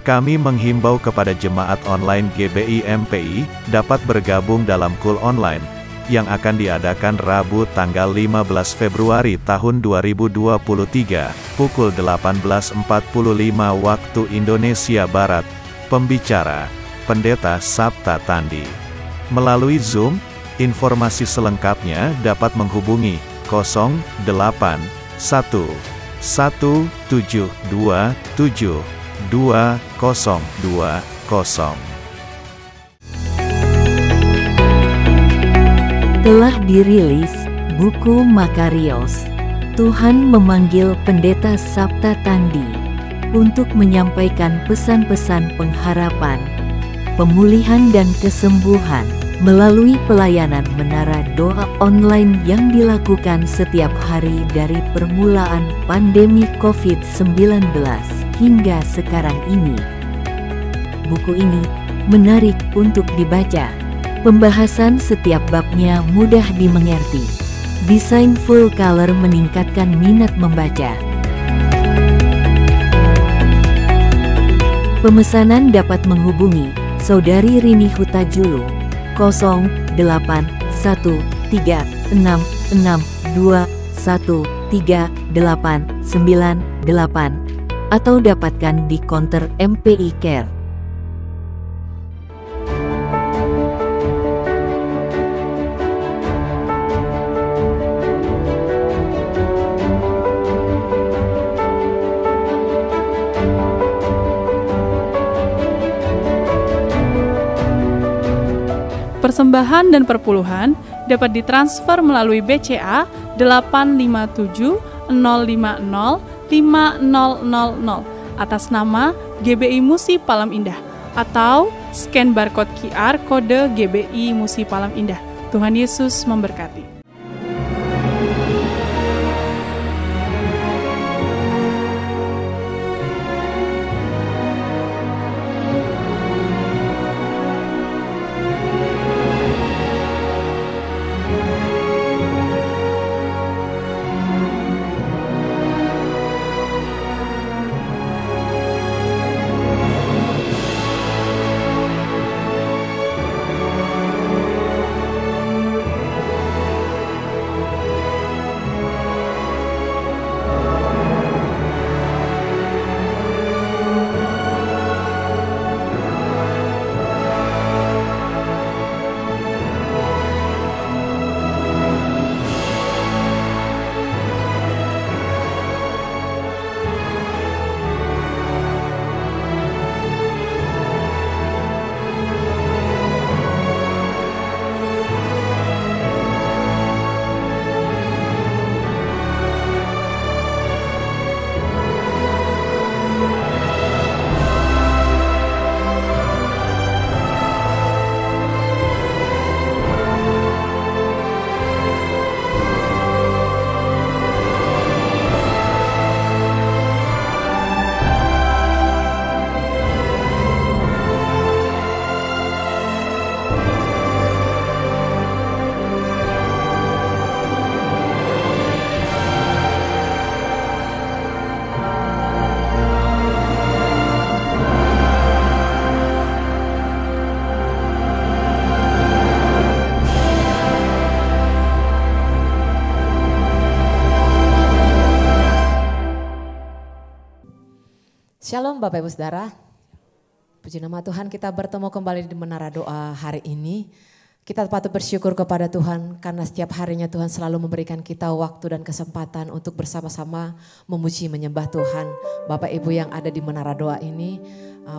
Kami menghimbau kepada jemaat online GBI MPI, dapat bergabung dalam KUL online, yang akan diadakan Rabu tanggal 15 Februari tahun 2023, pukul 18.45 waktu Indonesia Barat. Pembicara, Pendeta Sabta Tandi. Melalui Zoom, informasi selengkapnya dapat menghubungi 0811 172 2020. Telah dirilis buku Makarios. Tuhan memanggil Pendeta Sabta Tandi untuk menyampaikan pesan-pesan pengharapan, pemulihan dan kesembuhan melalui pelayanan menara doa online yang dilakukan setiap hari dari permulaan pandemi COVID-19 hingga sekarang ini. Buku ini menarik untuk dibaca. Pembahasan setiap babnya mudah dimengerti. Desain full color meningkatkan minat membaca. Pemesanan dapat menghubungi Saudari Rini Hutajulu 081662139898 atau dapatkan di konter MPI Care. Persembahan dan perpuluhan dapat ditransfer melalui BCA 857 050 5000 atas nama GBI Musi Palam Indah atau scan barcode QR kode GBI Musi Palam Indah. Tuhan Yesus memberkati. Shalom Bapak Ibu Saudara, puji nama Tuhan kita bertemu kembali di Menara Doa hari ini. Kita patut bersyukur kepada Tuhan karena setiap harinya Tuhan selalu memberikan kita waktu dan kesempatan untuk bersama-sama memuji menyembah Tuhan. Bapak Ibu yang ada di Menara Doa ini,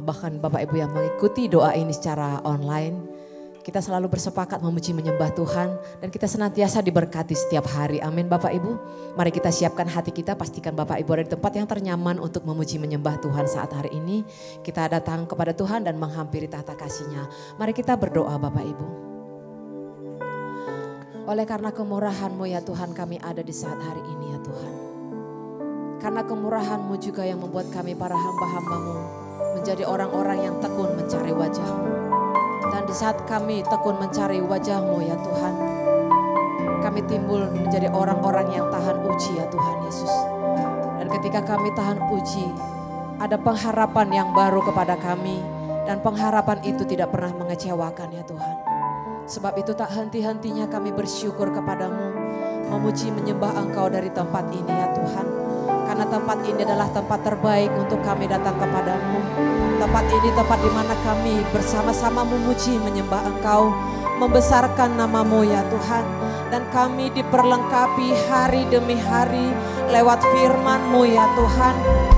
bahkan Bapak Ibu yang mengikuti doa ini secara online. Kita selalu bersepakat memuji menyembah Tuhan dan kita senantiasa diberkati setiap hari. Amin Bapak Ibu. Mari kita siapkan hati kita, pastikan Bapak Ibu ada di tempat yang ternyaman untuk memuji menyembah Tuhan saat hari ini. Kita datang kepada Tuhan dan menghampiri tahta kasih-Nya. Mari kita berdoa Bapak Ibu. Oleh karena kemurahan-Mu ya Tuhan kami ada di saat hari ini ya Tuhan. Karena kemurahan-Mu juga yang membuat kami para hamba-hamba-Mu menjadi orang-orang yang tekun mencari wajah-Mu. Dan di saat kami tekun mencari wajah-Mu ya Tuhan, kami timbul menjadi orang-orang yang tahan uji ya Tuhan Yesus. Dan ketika kami tahan uji, ada pengharapan yang baru kepada kami. Dan pengharapan itu tidak pernah mengecewakan ya Tuhan. Sebab itu tak henti-hentinya kami bersyukur kepadamu, memuji menyembah Engkau dari tempat ini ya Tuhan. Karena tempat ini adalah tempat terbaik untuk kami datang kepadamu. Tempat ini tempat di mana kami bersama-sama memuji menyembah Engkau, membesarkan namamu ya Tuhan. Dan kami diperlengkapi hari demi hari lewat firman-Mu ya Tuhan.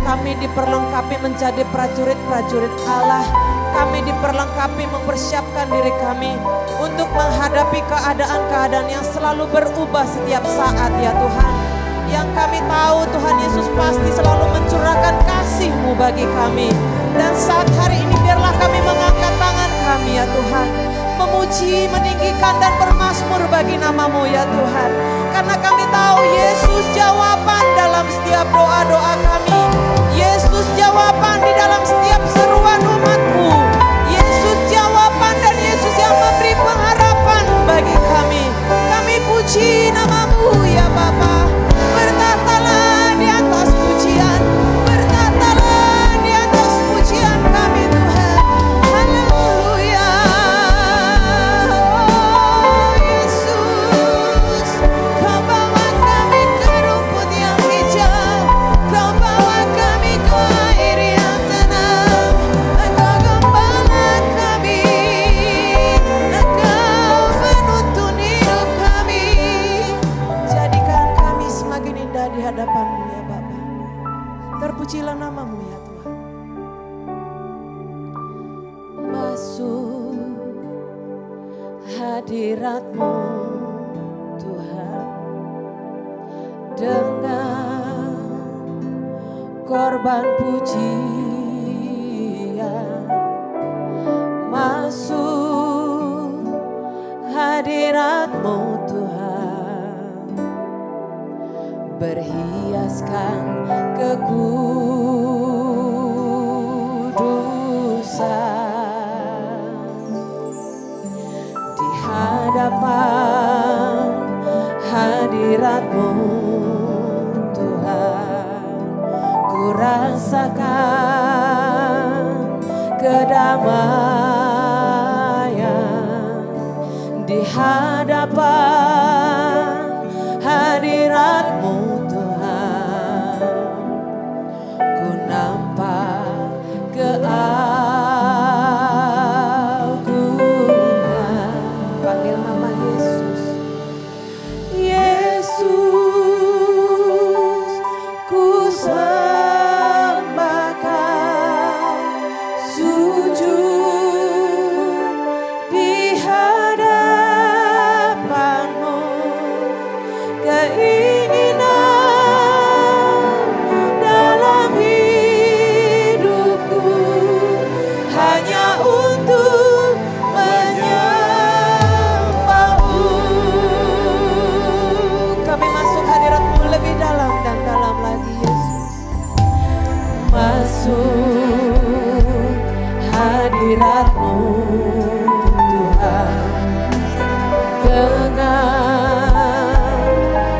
Kami diperlengkapi menjadi prajurit-prajurit Allah. Kami diperlengkapi mempersiapkan diri kami untuk menghadapi keadaan-keadaan yang selalu berubah setiap saat ya Tuhan. Yang kami tahu Tuhan Yesus pasti selalu mencurahkan kasih-Mu bagi kami. Dan saat hari ini biarlah kami mengangkat tangan kami ya Tuhan, memuji, meninggikan dan bermazmur bagi nama-Mu ya Tuhan. Karena kami tahu Yesus jawaban dalam setiap doa-doa kami. Yesus jawaban di dalam setiap seruan umat-Mu. Yesus jawaban dan Yesus yang memberi pengharapan bagi kami. Kami puji nama-Mu ya Bapa. Bertahtalah di atas pujian. Bertahtalah di atas pujian kami Tuhan. Haleluya. Oh Yesus, Kau bawa kami ke rumput yang hijau. Kau bawa kami ke air yang tenang. Engkau gembala kami. Engkau penuntun hidup kami. Jadikan kami semakin indah di hadapan-Mu ya Bapa. Terpujilah nama-Mu ya Tuhan. Masuk hadirat-Mu Tuhan dengan korban pujian. Masuk hadirat-Mu Tuhan, berhiaskan kekudusan. Di hadapan hadirat-Mu Tuhan, ku rasakan kedamaian. Di hadapan hadirat-Mu Tuhan, ku nampak keagungan. Panggil nama Yesus. Yesus, ku sembahkan, sujud di hadapan-Mu. Keinginan dalam hidupku hanya untuk menyembah-Mu. Kami masuk hadirat-Mu lebih dalam dan dalam lagi Yesus. Masuk hadirat-Mu Tuhan dengan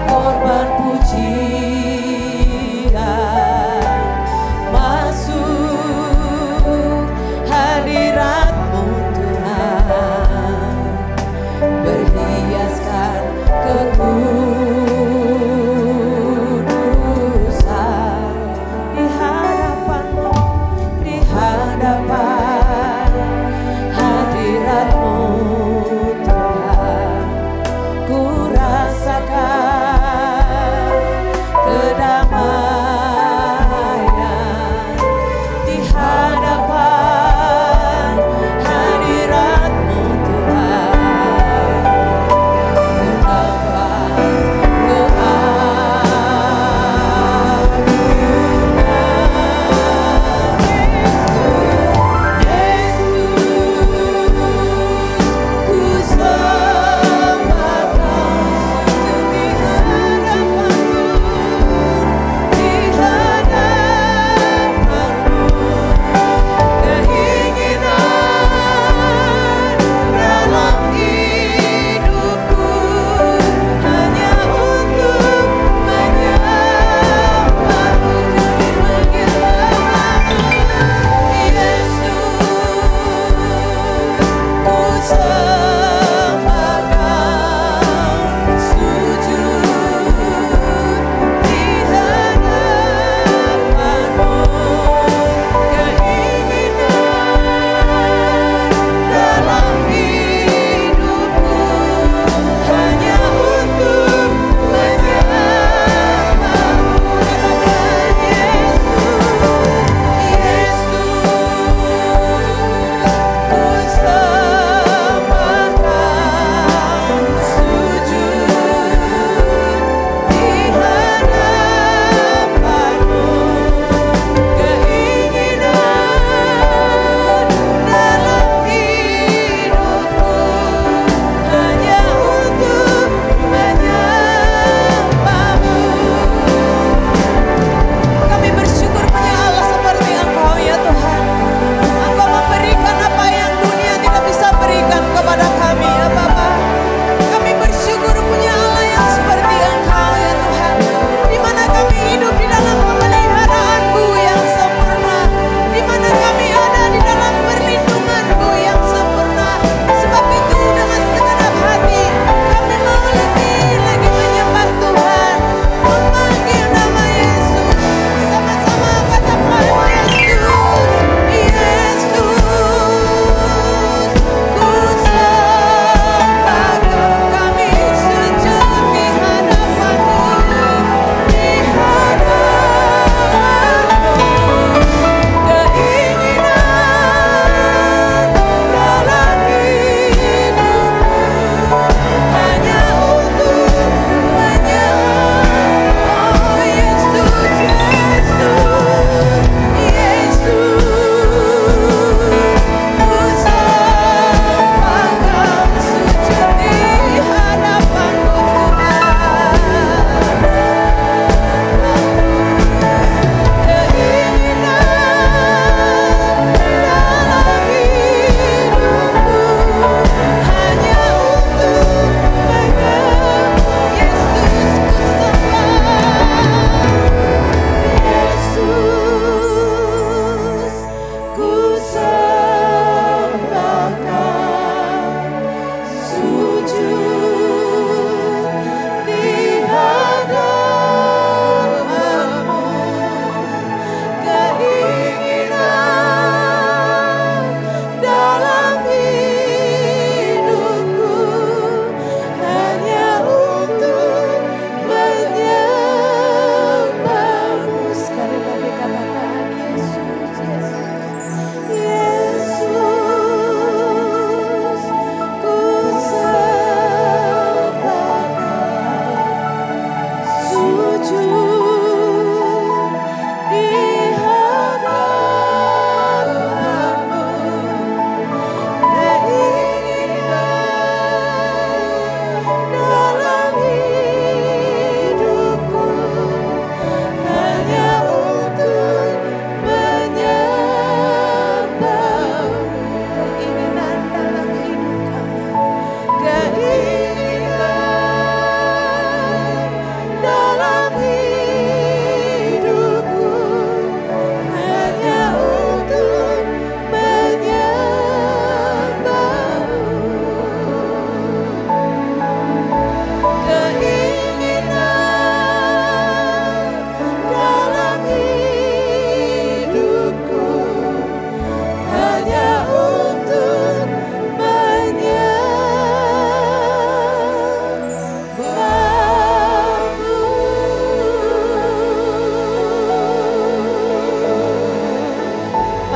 korban pujian. Masuk hadirat-Mu Tuhan, berhiaskan kekudusan. Di hadapan-Mu, di hadapan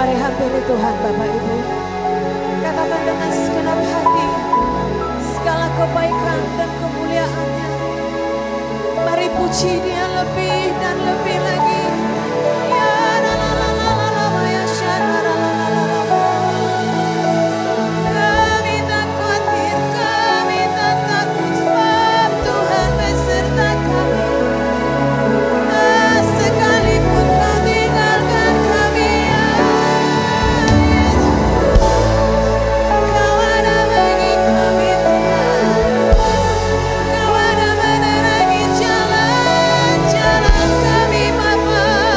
Mari hampiri Tuhan Bapak Ibu. Katakan dengan segenap hati segala kebaikan dan kemuliaan-Nya. Mari puji Dia lebih dan lebih lagi. Ya la la la la la la ya sha la la la la la la. Kami tak khawatir, kami tak takut, sebab Tuhan beserta kami. Sekalipun Kau tinggalkan kami, ya Yesus, Kau ada bagi kami Tuhan. Kau ada menerangi jalan-jalan kami Bapa.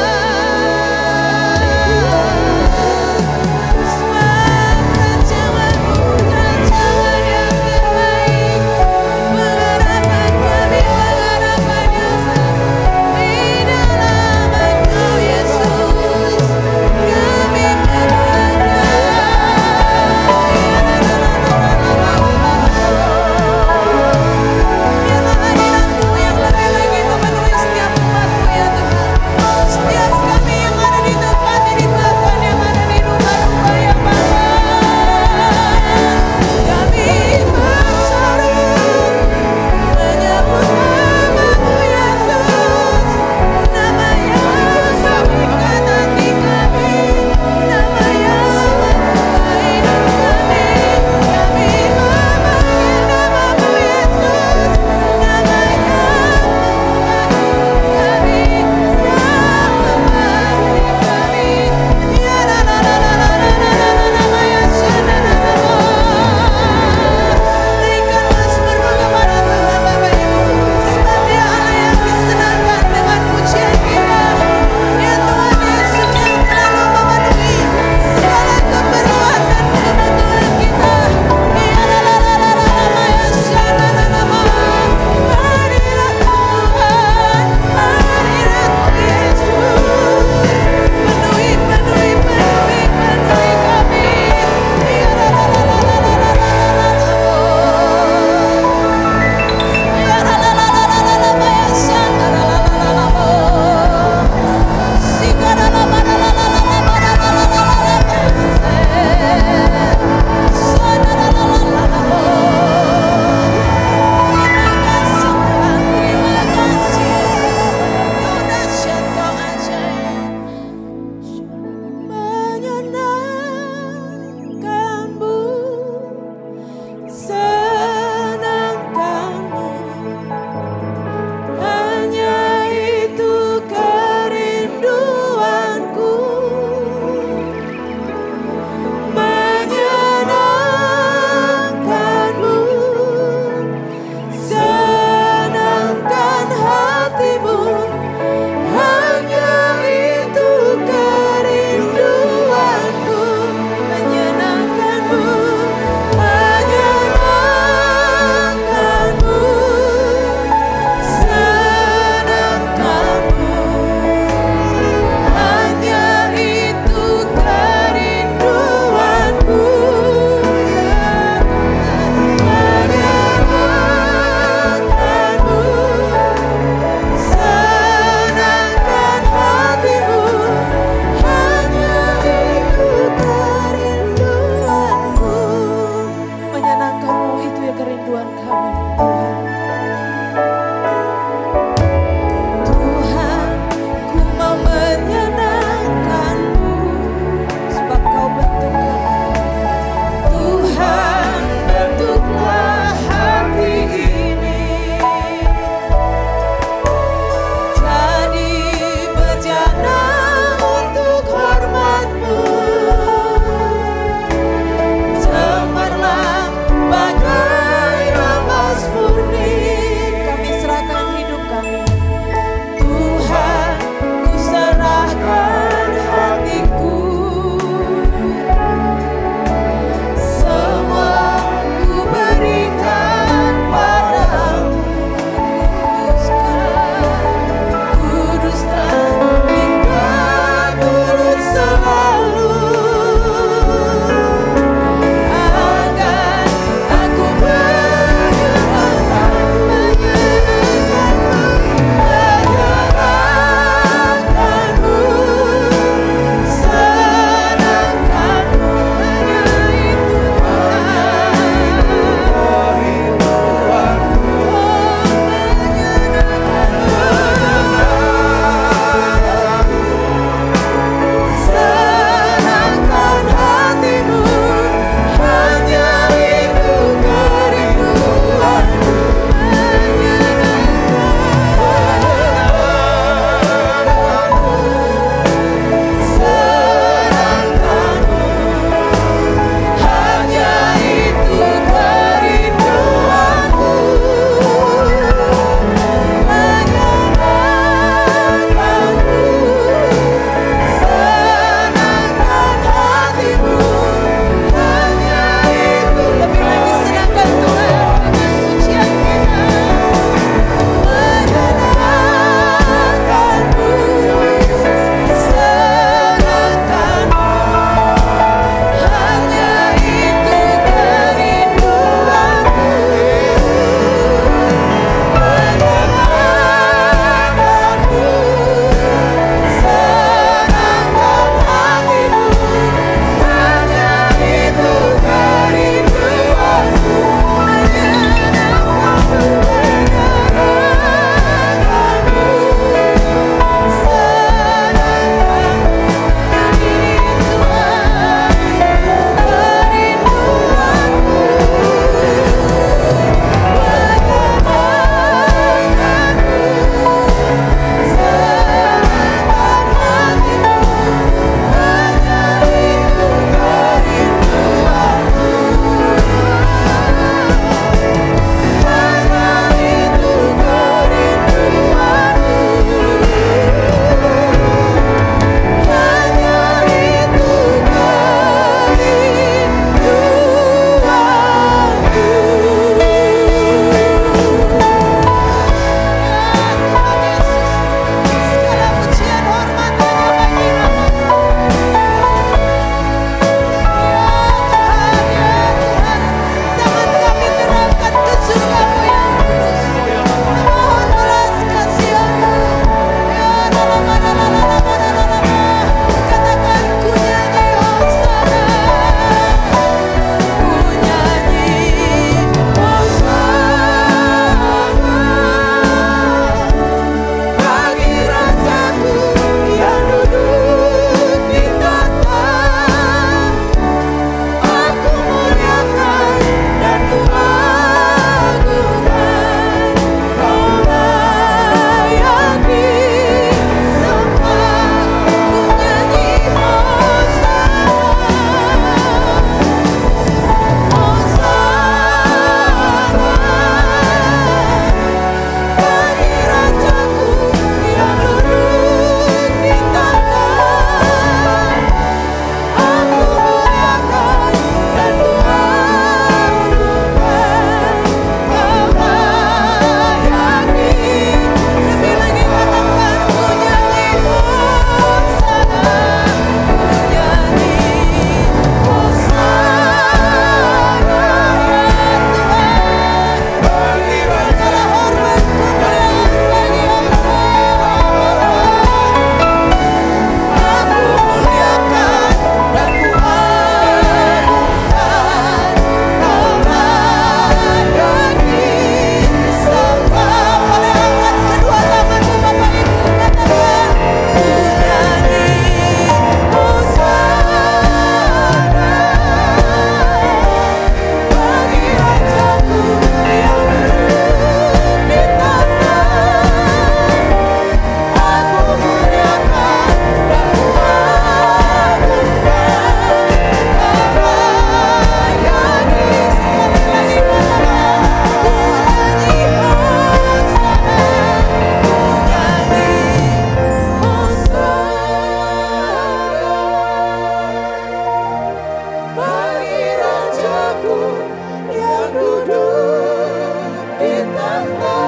Rajaku yang duduk di tahta.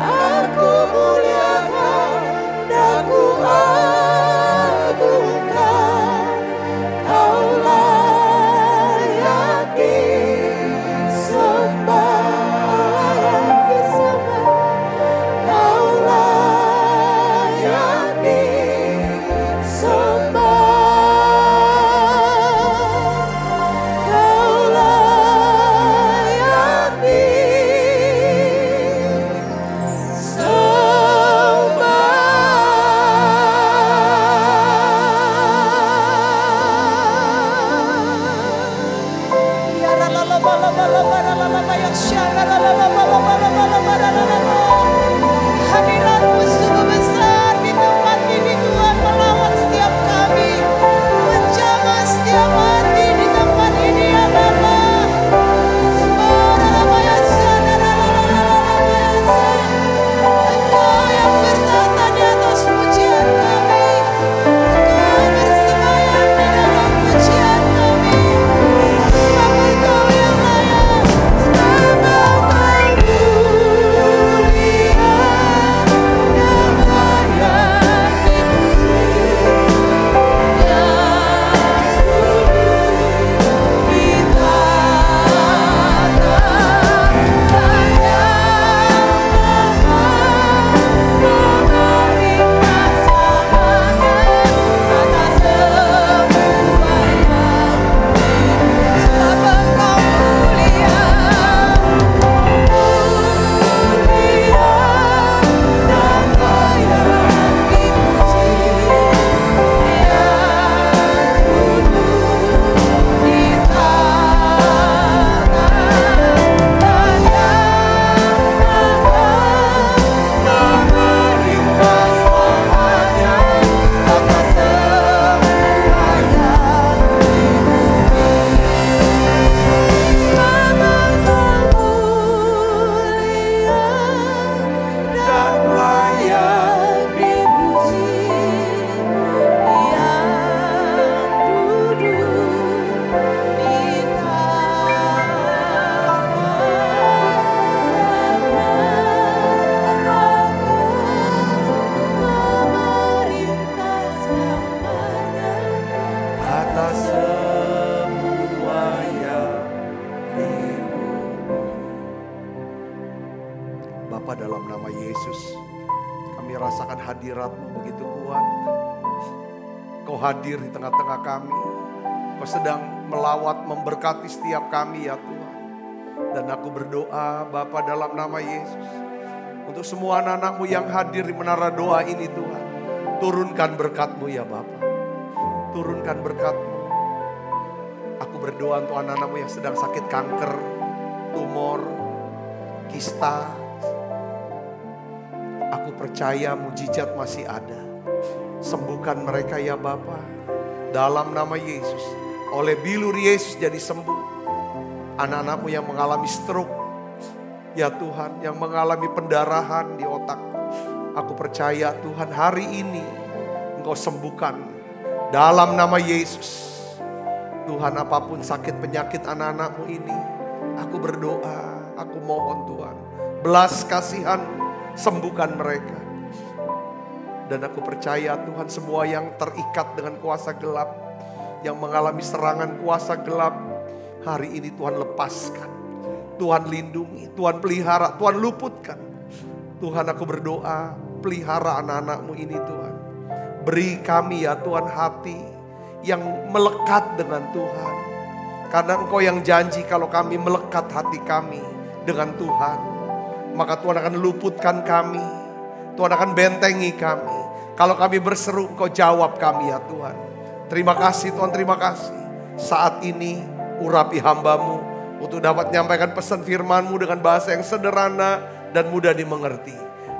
Aku muliakan dan ku agungkan, Kau layak disembah, Kau layak disembah, Kau layak Hadiratmu sungguh besar di tempat ini Tuhan, melawat setiap kami, menjamah setiap hati di tempat ini ya Bapa. Engkau yang bertata di atas pujian kami, Engkau bersemayam di dalam pujian kami. Sebab Engkau yang layak, sebab Engkau mulia dan layak dipuji. Bapa, dalam nama Yesus, kami rasakan hadirat-Mu begitu kuat. Kau hadir di tengah-tengah kami. Kau sedang melawat, memberkati setiap kami ya Tuhan. Dan aku berdoa Bapa dalam nama Yesus, untuk semua anak-anak-Mu yang hadir di menara doa ini Tuhan. Turunkan berkat-Mu ya Bapa. Turunkan berkat-Mu. Aku berdoa untuk anak-anak-Mu yang sedang sakit kanker, tumor, kista. Aku percaya mujizat masih ada. Sembuhkan mereka ya Bapa. Dalam nama Yesus. Oleh bilur Yesus jadi sembuh. Anak-anak-Mu yang mengalami stroke. Ya Tuhan, yang mengalami pendarahan di otak. Aku percaya Tuhan, hari ini Engkau sembuhkan. Dalam nama Yesus. Tuhan, apapun sakit penyakit anak-anak-Mu ini, aku berdoa, aku mohon Tuhan. Belas kasihan, sembuhkan mereka. Dan aku percaya Tuhan, semua yang terikat dengan kuasa gelap, yang mengalami serangan kuasa gelap, hari ini Tuhan lepaskan. Tuhan lindungi, Tuhan pelihara, Tuhan luputkan. Tuhan, aku berdoa, pelihara anak-anak-Mu ini Tuhan. Beri kami ya Tuhan hati yang melekat dengan Tuhan. Karena Engkau yang janji kalau kami melekat hati kami dengan Tuhan, maka Tuhan akan luputkan kami. Tuhan akan bentengi kami. Kalau kami berseru, Engkau jawab kami ya Tuhan. Terima kasih Tuhan, terima kasih. Saat ini urapi hamba-Mu untuk dapat menyampaikan pesan firman-Mu dengan bahasa yang sederhana dan mudah dimengerti.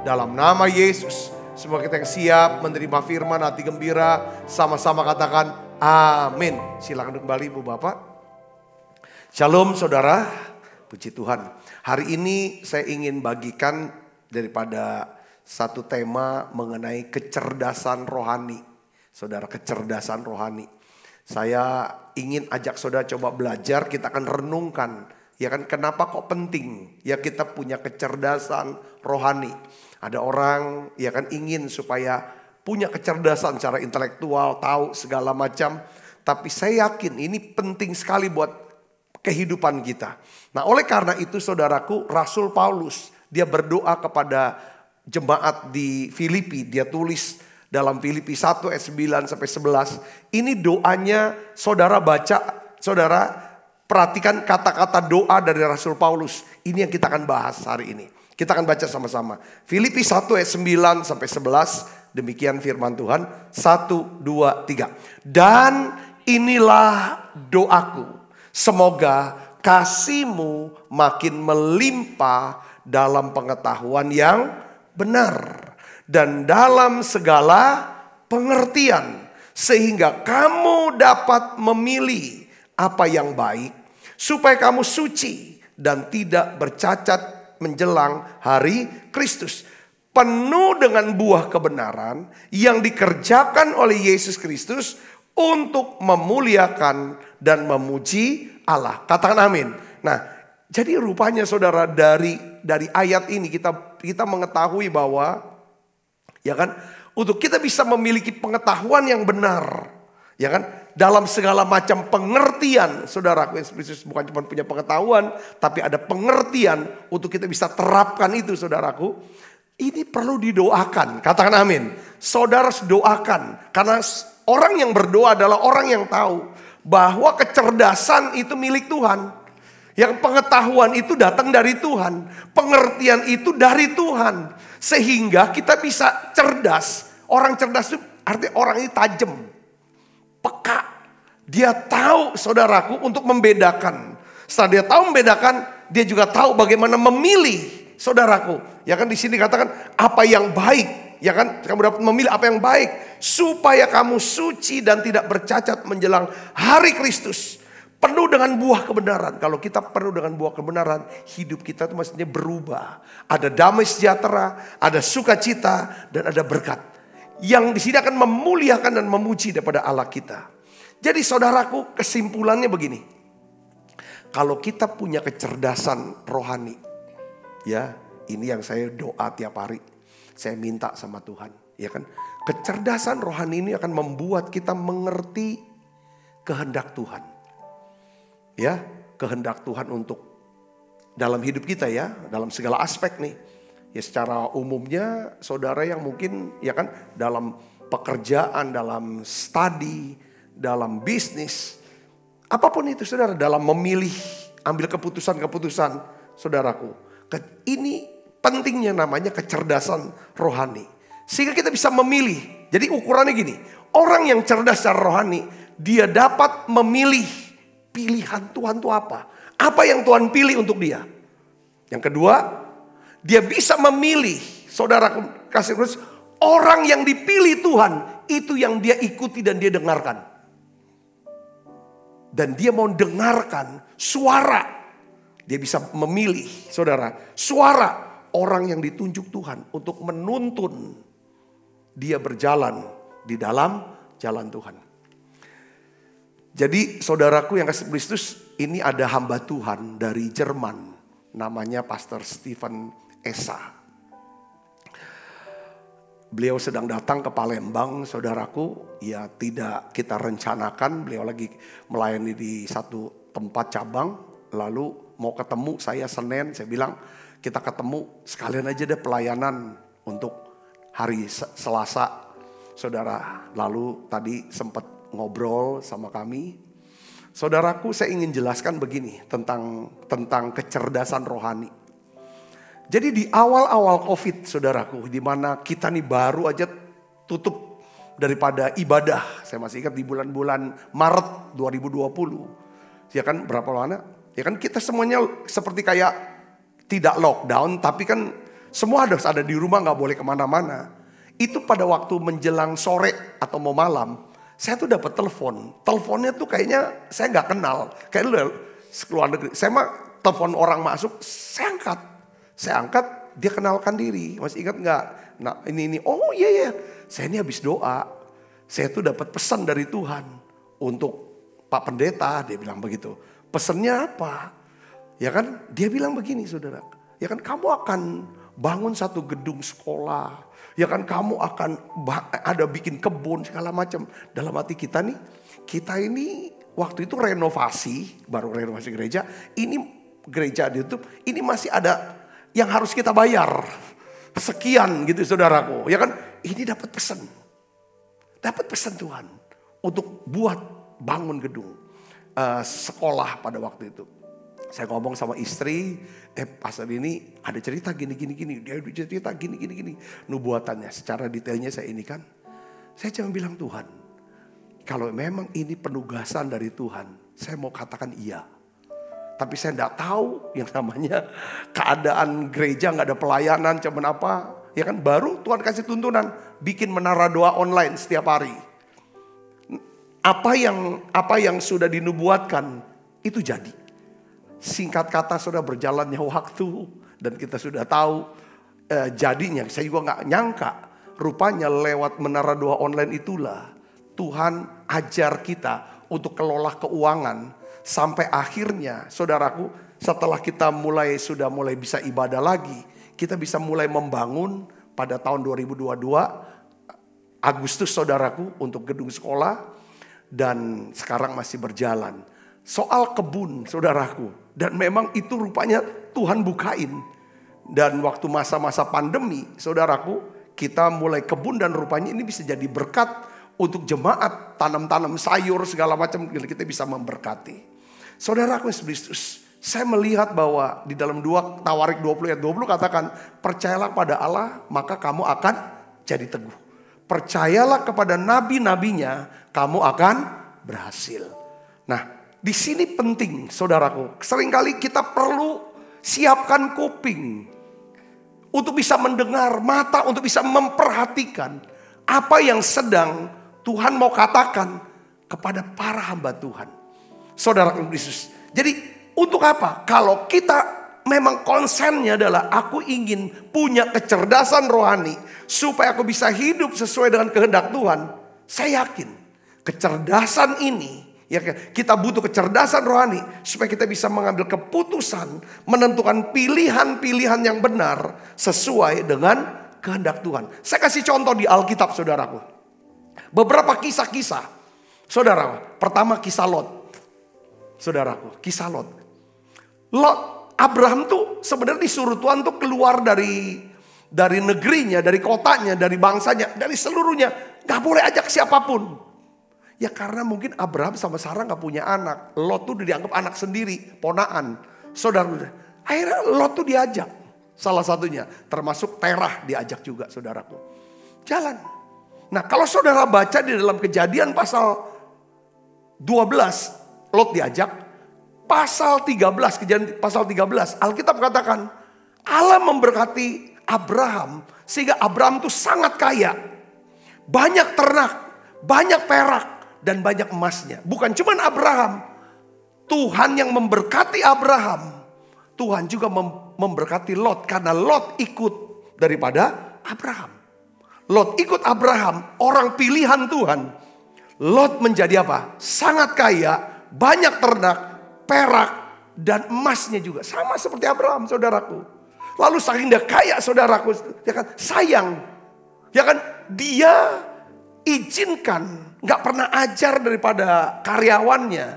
Dalam nama Yesus, semua kita yang siap menerima firman, hati gembira, sama-sama katakan amin. Silakan kembali Ibu Bapak. Shalom saudara, puji Tuhan. Hari ini saya ingin bagikan daripada satu tema mengenai kecerdasan rohani. Saudara, kecerdasan rohani. Saya ingin ajak saudara coba belajar, kita akan renungkan. Ya kan, kenapa kok penting ya kita punya kecerdasan rohani. Ada orang ya kan ingin supaya punya kecerdasan secara intelektual, tahu segala macam. Tapi saya yakin ini penting sekali buat kehidupan kita. Nah, oleh karena itu saudaraku, Rasul Paulus dia berdoa kepada jemaat di Filipi. Dia tulis dalam Filipi 1 ayat 9 sampai 11. Ini doanya, saudara baca, saudara perhatikan kata-kata doa dari Rasul Paulus. Ini yang kita akan bahas hari ini. Kita akan baca sama-sama. Filipi 1 ayat 9 sampai 11. Demikian firman Tuhan. 1, 2, 3. Dan inilah doaku. Semoga kasihmu makin melimpah dalam pengetahuan yang benar. Dan dalam segala pengertian. Sehingga kamu dapat memilih apa yang baik. Supaya kamu suci dan tidak bercacat menjelang hari Kristus. Penuh dengan buah kebenaran yang dikerjakan oleh Yesus Kristus untuk memuliakan dan memuji Allah. Katakan amin. Nah, jadi rupanya saudara dari ayat ini kita mengetahui bahwa ya kan, untuk kita bisa memiliki pengetahuan yang benar, ya kan, dalam segala macam pengertian, saudaraku, Yesus Kristus bukan cuma punya pengetahuan, tapi ada pengertian untuk kita bisa terapkan itu, saudaraku. Ini perlu didoakan, katakan amin. Saudara harus doakan, karena orang yang berdoa adalah orang yang tahu bahwa kecerdasan itu milik Tuhan. Yang pengetahuan itu datang dari Tuhan, pengertian itu dari Tuhan. Sehingga kita bisa cerdas. Orang cerdas itu artinya orang ini tajam, peka. Dia tahu, saudaraku, untuk membedakan. Setelah dia tahu membedakan, dia juga tahu bagaimana memilih, saudaraku. Ya kan, di sini katakan apa yang baik. Ya kan, kamu dapat memilih apa yang baik. Supaya kamu suci dan tidak bercacat menjelang hari Kristus. Penuh dengan buah kebenaran. Kalau kita penuh dengan buah kebenaran, hidup kita itu maksudnya berubah. Ada damai sejahtera, ada sukacita, dan ada berkat. Yang di sini akan memuliakan dan memuji daripada Allah kita. Jadi saudaraku, kesimpulannya begini. Kalau kita punya kecerdasan rohani, ya ini yang saya doa tiap hari. Saya minta sama Tuhan, ya kan? Kecerdasan rohani ini akan membuat kita mengerti kehendak Tuhan. Ya, kehendak Tuhan untuk dalam hidup kita ya, dalam segala aspek nih. Ya secara umumnya saudara yang mungkin ya kan dalam pekerjaan, dalam studi, dalam bisnis, apapun itu saudara, dalam memilih, ambil keputusan-keputusan saudaraku. Ini pentingnya namanya kecerdasan rohani. Sehingga kita bisa memilih. Jadi ukurannya gini, orang yang cerdas secara rohani, dia dapat memilih pilihan Tuhan itu apa? Apa yang Tuhan pilih untuk dia? Yang kedua, dia bisa memilih, saudara kasih Kristus, orang yang dipilih Tuhan, itu yang dia ikuti dan dia dengarkan. Dan dia mau dengarkan suara. Dia bisa memilih, saudara, suara orang yang ditunjuk Tuhan untuk menuntun dia berjalan di dalam jalan Tuhan. Jadi saudaraku yang kasih Kristus, ini ada hamba Tuhan dari Jerman. Namanya Pastor Stephen Esa. Beliau sedang datang ke Palembang, saudaraku. Ya tidak kita rencanakan, beliau lagi melayani di satu tempat cabang. Lalu mau ketemu saya Senin, saya bilang kita ketemu sekalian aja deh pelayanan untuk hari Selasa. Saudara, lalu tadi sempat ngobrol sama kami. Saudaraku, saya ingin jelaskan begini tentang kecerdasan rohani. Jadi di awal-awal Covid, saudaraku, di mana kita nih baru aja tutup daripada ibadah. Saya masih ingat di bulan-bulan Maret 2020. Ya kan, berapa lama? Ya kan kita semuanya seperti kayak tidak lockdown, tapi kan semua harus ada di rumah, nggak boleh kemana-mana. Itu pada waktu menjelang sore atau mau malam, saya tuh dapat telepon. Teleponnya tuh kayaknya saya nggak kenal. Kayak lu keluar negeri. Saya mah telepon orang masuk, saya angkat. Saya angkat, dia kenalkan diri. Masih ingat nggak? Nah ini. Oh iya. Saya ini habis doa. Saya tuh dapat pesan dari Tuhan untuk Pak Pendeta, dia bilang begitu. Pesennya apa? Ya kan, dia bilang begini saudara. Ya kan, kamu akan bangun satu gedung sekolah. Ya kan, kamu akan ada bikin kebun segala macam. Dalam hati kita nih, kita ini waktu itu renovasi, baru renovasi gereja. Ini gereja di YouTube, ini masih ada yang harus kita bayar. Sekian gitu saudaraku. Ya kan, ini dapat pesan. Dapat pesan Tuhan untuk buat bangun gedung sekolah pada waktu itu. Saya ngomong sama istri, pastor ini ada cerita gini. Dia cerita gini. Nubuatannya secara detailnya saya ini kan. Saya cuma bilang Tuhan, kalau memang ini penugasan dari Tuhan, saya mau katakan iya. Tapi saya tidak tahu yang namanya keadaan gereja nggak ada pelayanan, cuman apa. Ya kan, baru Tuhan kasih tuntunan, bikin menara doa online setiap hari. Apa yang sudah dinubuatkan, itu jadi. Singkat kata sudah berjalannya waktu dan kita sudah tahu jadinya. Saya juga nggak nyangka rupanya lewat menara doa online itulah Tuhan ajar kita untuk kelola keuangan sampai akhirnya saudaraku, setelah kita sudah mulai bisa ibadah lagi, kita bisa mulai membangun pada tahun 2022 Agustus saudaraku untuk gedung sekolah dan sekarang masih berjalan. Soal kebun saudaraku, dan memang itu rupanya Tuhan bukain. Dan waktu masa-masa pandemi saudaraku, kita mulai kebun dan rupanya ini bisa jadi berkat untuk jemaat, tanam-tanam sayur segala macam, kita bisa memberkati. Saudaraku Kristus, saya melihat bahwa di dalam Tawarik 20 ayat 20 katakan, percayalah pada Allah maka kamu akan jadi teguh. Percayalah kepada nabi-nabinya, kamu akan berhasil. Nah, di sini penting saudaraku, seringkali kita perlu siapkan kuping untuk bisa mendengar, mata untuk bisa memperhatikan apa yang sedang Tuhan mau katakan kepada para hamba Tuhan. Saudaraku Kristus. Jadi untuk apa? Kalau kita memang konsennya adalah aku ingin punya kecerdasan rohani supaya aku bisa hidup sesuai dengan kehendak Tuhan. Saya yakin kecerdasan ini, ya, kita butuh kecerdasan rohani supaya kita bisa mengambil keputusan, menentukan pilihan-pilihan yang benar sesuai dengan kehendak Tuhan. Saya kasih contoh di Alkitab saudaraku. Beberapa kisah-kisah. Saudara, pertama kisah Lot. Saudaraku, kisah Lot. Abraham tuh sebenarnya disuruh Tuhan tuh keluar dari negerinya, dari kotanya, dari bangsanya, dari seluruhnya. Gak boleh ajak siapapun. Ya karena mungkin Abraham sama Sarah gak punya anak. Lot tuh dianggap anak sendiri, ponaan. Saudara, akhirnya Lot tuh diajak. Salah satunya, termasuk Terah diajak juga saudaraku. Jalan. Nah kalau saudara baca di dalam Kejadian pasal 12, Lot diajak. Pasal 13, Kejadian pasal 13, Alkitab katakan Allah memberkati Abraham sehingga Abraham tuh sangat kaya. Banyak ternak, banyak perak, dan banyak emasnya. Bukan cuma Abraham. Tuhan yang memberkati Abraham. Tuhan juga memberkati Lot. Karena Lot ikut daripada Abraham. Lot ikut Abraham, orang pilihan Tuhan. Lot menjadi apa? Sangat kaya, banyak ternak, perak, dan emasnya juga. Sama seperti Abraham saudaraku. Lalu saking dia kaya saudaraku, ya kan, sayang. Ya kan, dia izinkan, gak pernah ajar daripada karyawannya,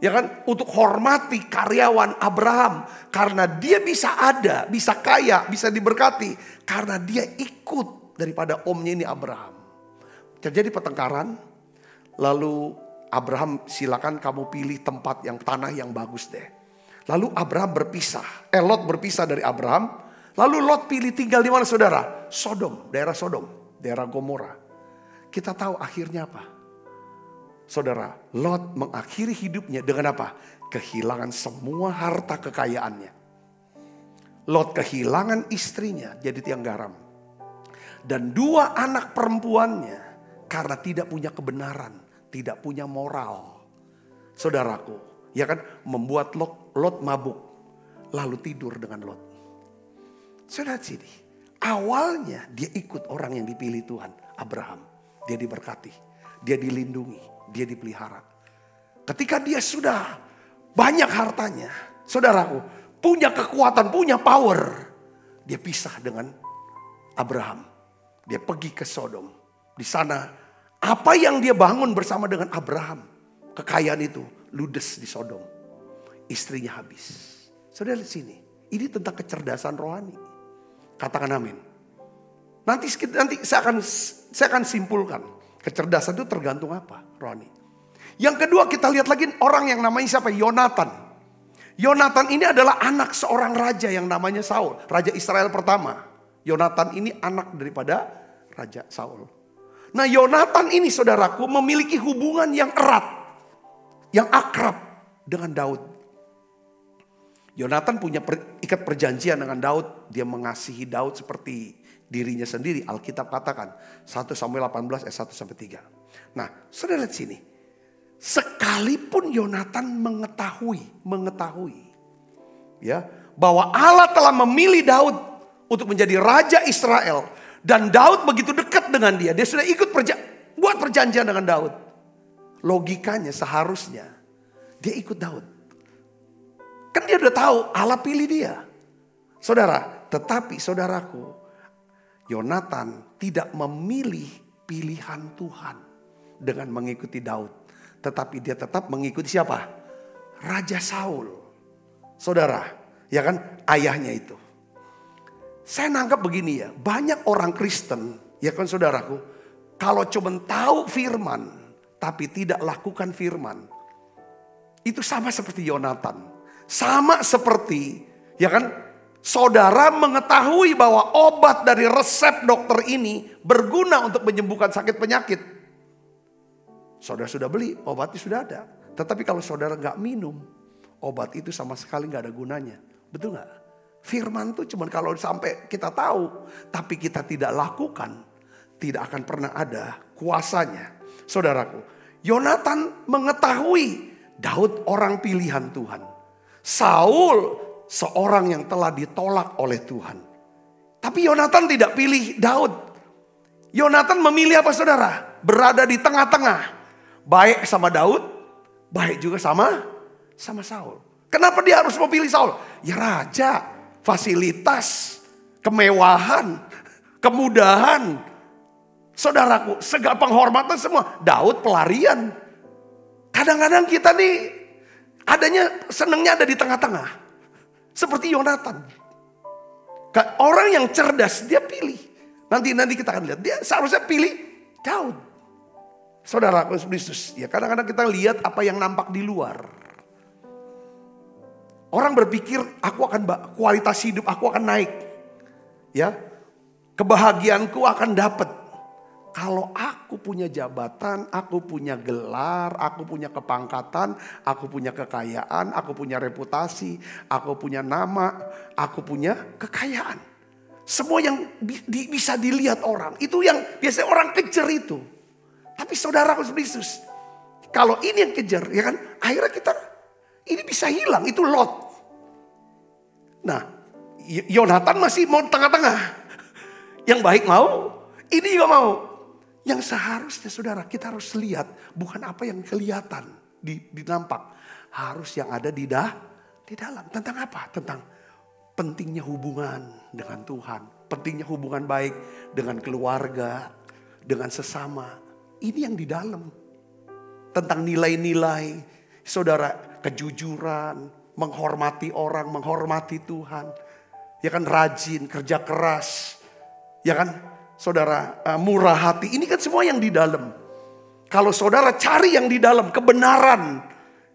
ya kan, untuk hormati karyawan Abraham. Karena dia bisa ada, bisa kaya, bisa diberkati. Karena dia ikut daripada omnya ini Abraham. Terjadi pertengkaran, lalu Abraham silakan kamu pilih tempat yang tanah yang bagus deh. Lalu Abraham berpisah, Lot berpisah dari Abraham. Lalu Lot pilih tinggal di mana saudara? Sodom, daerah Gomora. Kita tahu akhirnya apa? Saudara, Lot mengakhiri hidupnya dengan apa? Kehilangan semua harta kekayaannya. Lot kehilangan istrinya jadi tiang garam. Dan 2 anak perempuannya karena tidak punya kebenaran, tidak punya moral. Saudaraku, ya kan, membuat Lot mabuk. Lalu tidur dengan Lot. Saudara sini, awalnya dia ikut orang yang dipilih Tuhan, Abraham. Dia diberkati, dia dilindungi, dia dipelihara. Ketika dia sudah banyak hartanya, saudaraku, punya kekuatan, punya power, dia pisah dengan Abraham. Dia pergi ke Sodom. Di sana apa yang dia bangun bersama dengan Abraham, kekayaan itu ludes di Sodom. Istrinya habis. Saudara lihat sini, ini tentang kecerdasan rohani. Katakan amin. Nanti saya akan simpulkan. Kecerdasan itu tergantung apa? Rohani. Yang kedua kita lihat lagi orang yang namanya siapa? Yonatan. Yonatan ini adalah anak seorang raja yang namanya Saul. Raja Israel pertama. Yonatan ini anak daripada Raja Saul. Nah Yonatan ini saudaraku memiliki hubungan yang erat. Yang akrab dengan Daud. Yonatan punya ikat perjanjian dengan Daud. Dia mengasihi Daud seperti dirinya sendiri. Alkitab katakan 1 Samuel 18 ayat 1-3. Nah saudara lihat sini. Sekalipun Yonatan mengetahui ya, bahwa Allah telah memilih Daud untuk menjadi raja Israel. Dan Daud begitu dekat dengan dia. Dia sudah ikut buat perjanjian dengan Daud. Logikanya seharusnya dia ikut Daud. Kan dia udah tahu Allah pilih dia. Saudara, tetapi saudaraku, Yonatan tidak memilih pilihan Tuhan dengan mengikuti Daud. Tetapi dia tetap mengikuti siapa? Raja Saul. Saudara, ya kan ayahnya itu. Saya nangkap begini ya, banyak orang Kristen, ya kan saudaraku, kalau cuma tahu firman, tapi tidak lakukan firman, itu sama seperti Yonatan. Sama seperti, ya kan, saudara mengetahui bahwa obat dari resep dokter ini berguna untuk menyembuhkan sakit penyakit. Saudara sudah beli, obatnya sudah ada. Tetapi kalau saudara nggak minum, obat itu sama sekali nggak ada gunanya. Betul nggak? Firman itu cuma kalau sampai kita tahu, tapi kita tidak lakukan, tidak akan pernah ada kuasanya. Saudaraku, Yonatan mengetahui Daud orang pilihan Tuhan. Saul seorang yang telah ditolak oleh Tuhan. Tapi Yonatan tidak pilih Daud. Yonatan memilih apa saudara? Berada di tengah-tengah. Baik sama Daud, baik juga sama Saul. Kenapa dia harus memilih Saul? Ya raja, fasilitas, kemewahan, kemudahan. Saudaraku, segala penghormatan semua. Daud pelarian. Kadang-kadang kita nih senangnya ada di tengah-tengah. Seperti Yonatan. Orang yang cerdas dia pilih. Nanti kita akan lihat. Dia seharusnya pilih Daud. Saudara Kristus, ya kadang-kadang kita lihat apa yang nampak di luar. Orang berpikir kualitas hidup aku akan naik. Ya. Kebahagiaanku akan dapat. Kalau aku punya jabatan, aku punya gelar, aku punya kepangkatan, aku punya kekayaan, aku punya reputasi, aku punya nama, aku punya kekayaan. Semua yang bisa dilihat orang, itu yang biasanya orang kejar itu. Tapi saudara Kristus, kalau ini yang kejar, ya kan, akhirnya kita ini bisa hilang, itu Lot. Nah, Yonatan masih mau tengah-tengah. Yang baik mau, ini juga mau. Yang seharusnya saudara kita harus lihat bukan apa yang kelihatan di nampak. Harus yang ada di dalam. Tentang apa? Tentang pentingnya hubungan dengan Tuhan. Pentingnya hubungan baik dengan keluarga, dengan sesama. Ini yang di dalam. Tentang nilai-nilai saudara, kejujuran, menghormati orang, menghormati Tuhan. Ya kan rajin, kerja keras. Ya kan saudara, murah hati, ini kan semua yang di dalam. Kalau saudara cari yang di dalam, kebenaran.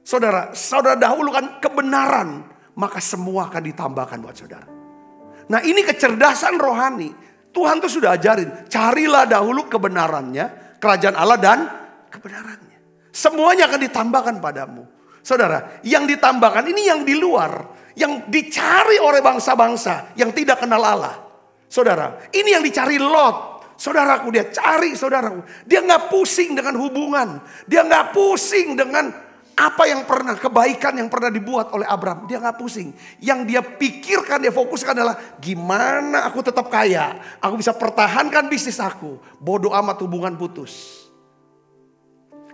Saudara dahulukan kebenaran, maka semua akan ditambahkan buat saudara. Nah ini kecerdasan rohani. Tuhan tuh sudah ajarin, carilah dahulu kebenarannya, kerajaan Allah dan kebenarannya. Semuanya akan ditambahkan padamu. Saudara, yang ditambahkan ini yang di luar. Yang dicari oleh bangsa-bangsa yang tidak kenal Allah. Saudara, ini yang dicari Lot. Saudaraku, dia cari saudaraku. Dia gak pusing dengan hubungan. Dia gak pusing dengan apa yang pernah, kebaikan yang pernah dibuat oleh Abraham. Dia gak pusing. Yang dia pikirkan, dia fokuskan adalah gimana aku tetap kaya. Aku bisa pertahankan bisnis aku. Bodoh amat hubungan putus.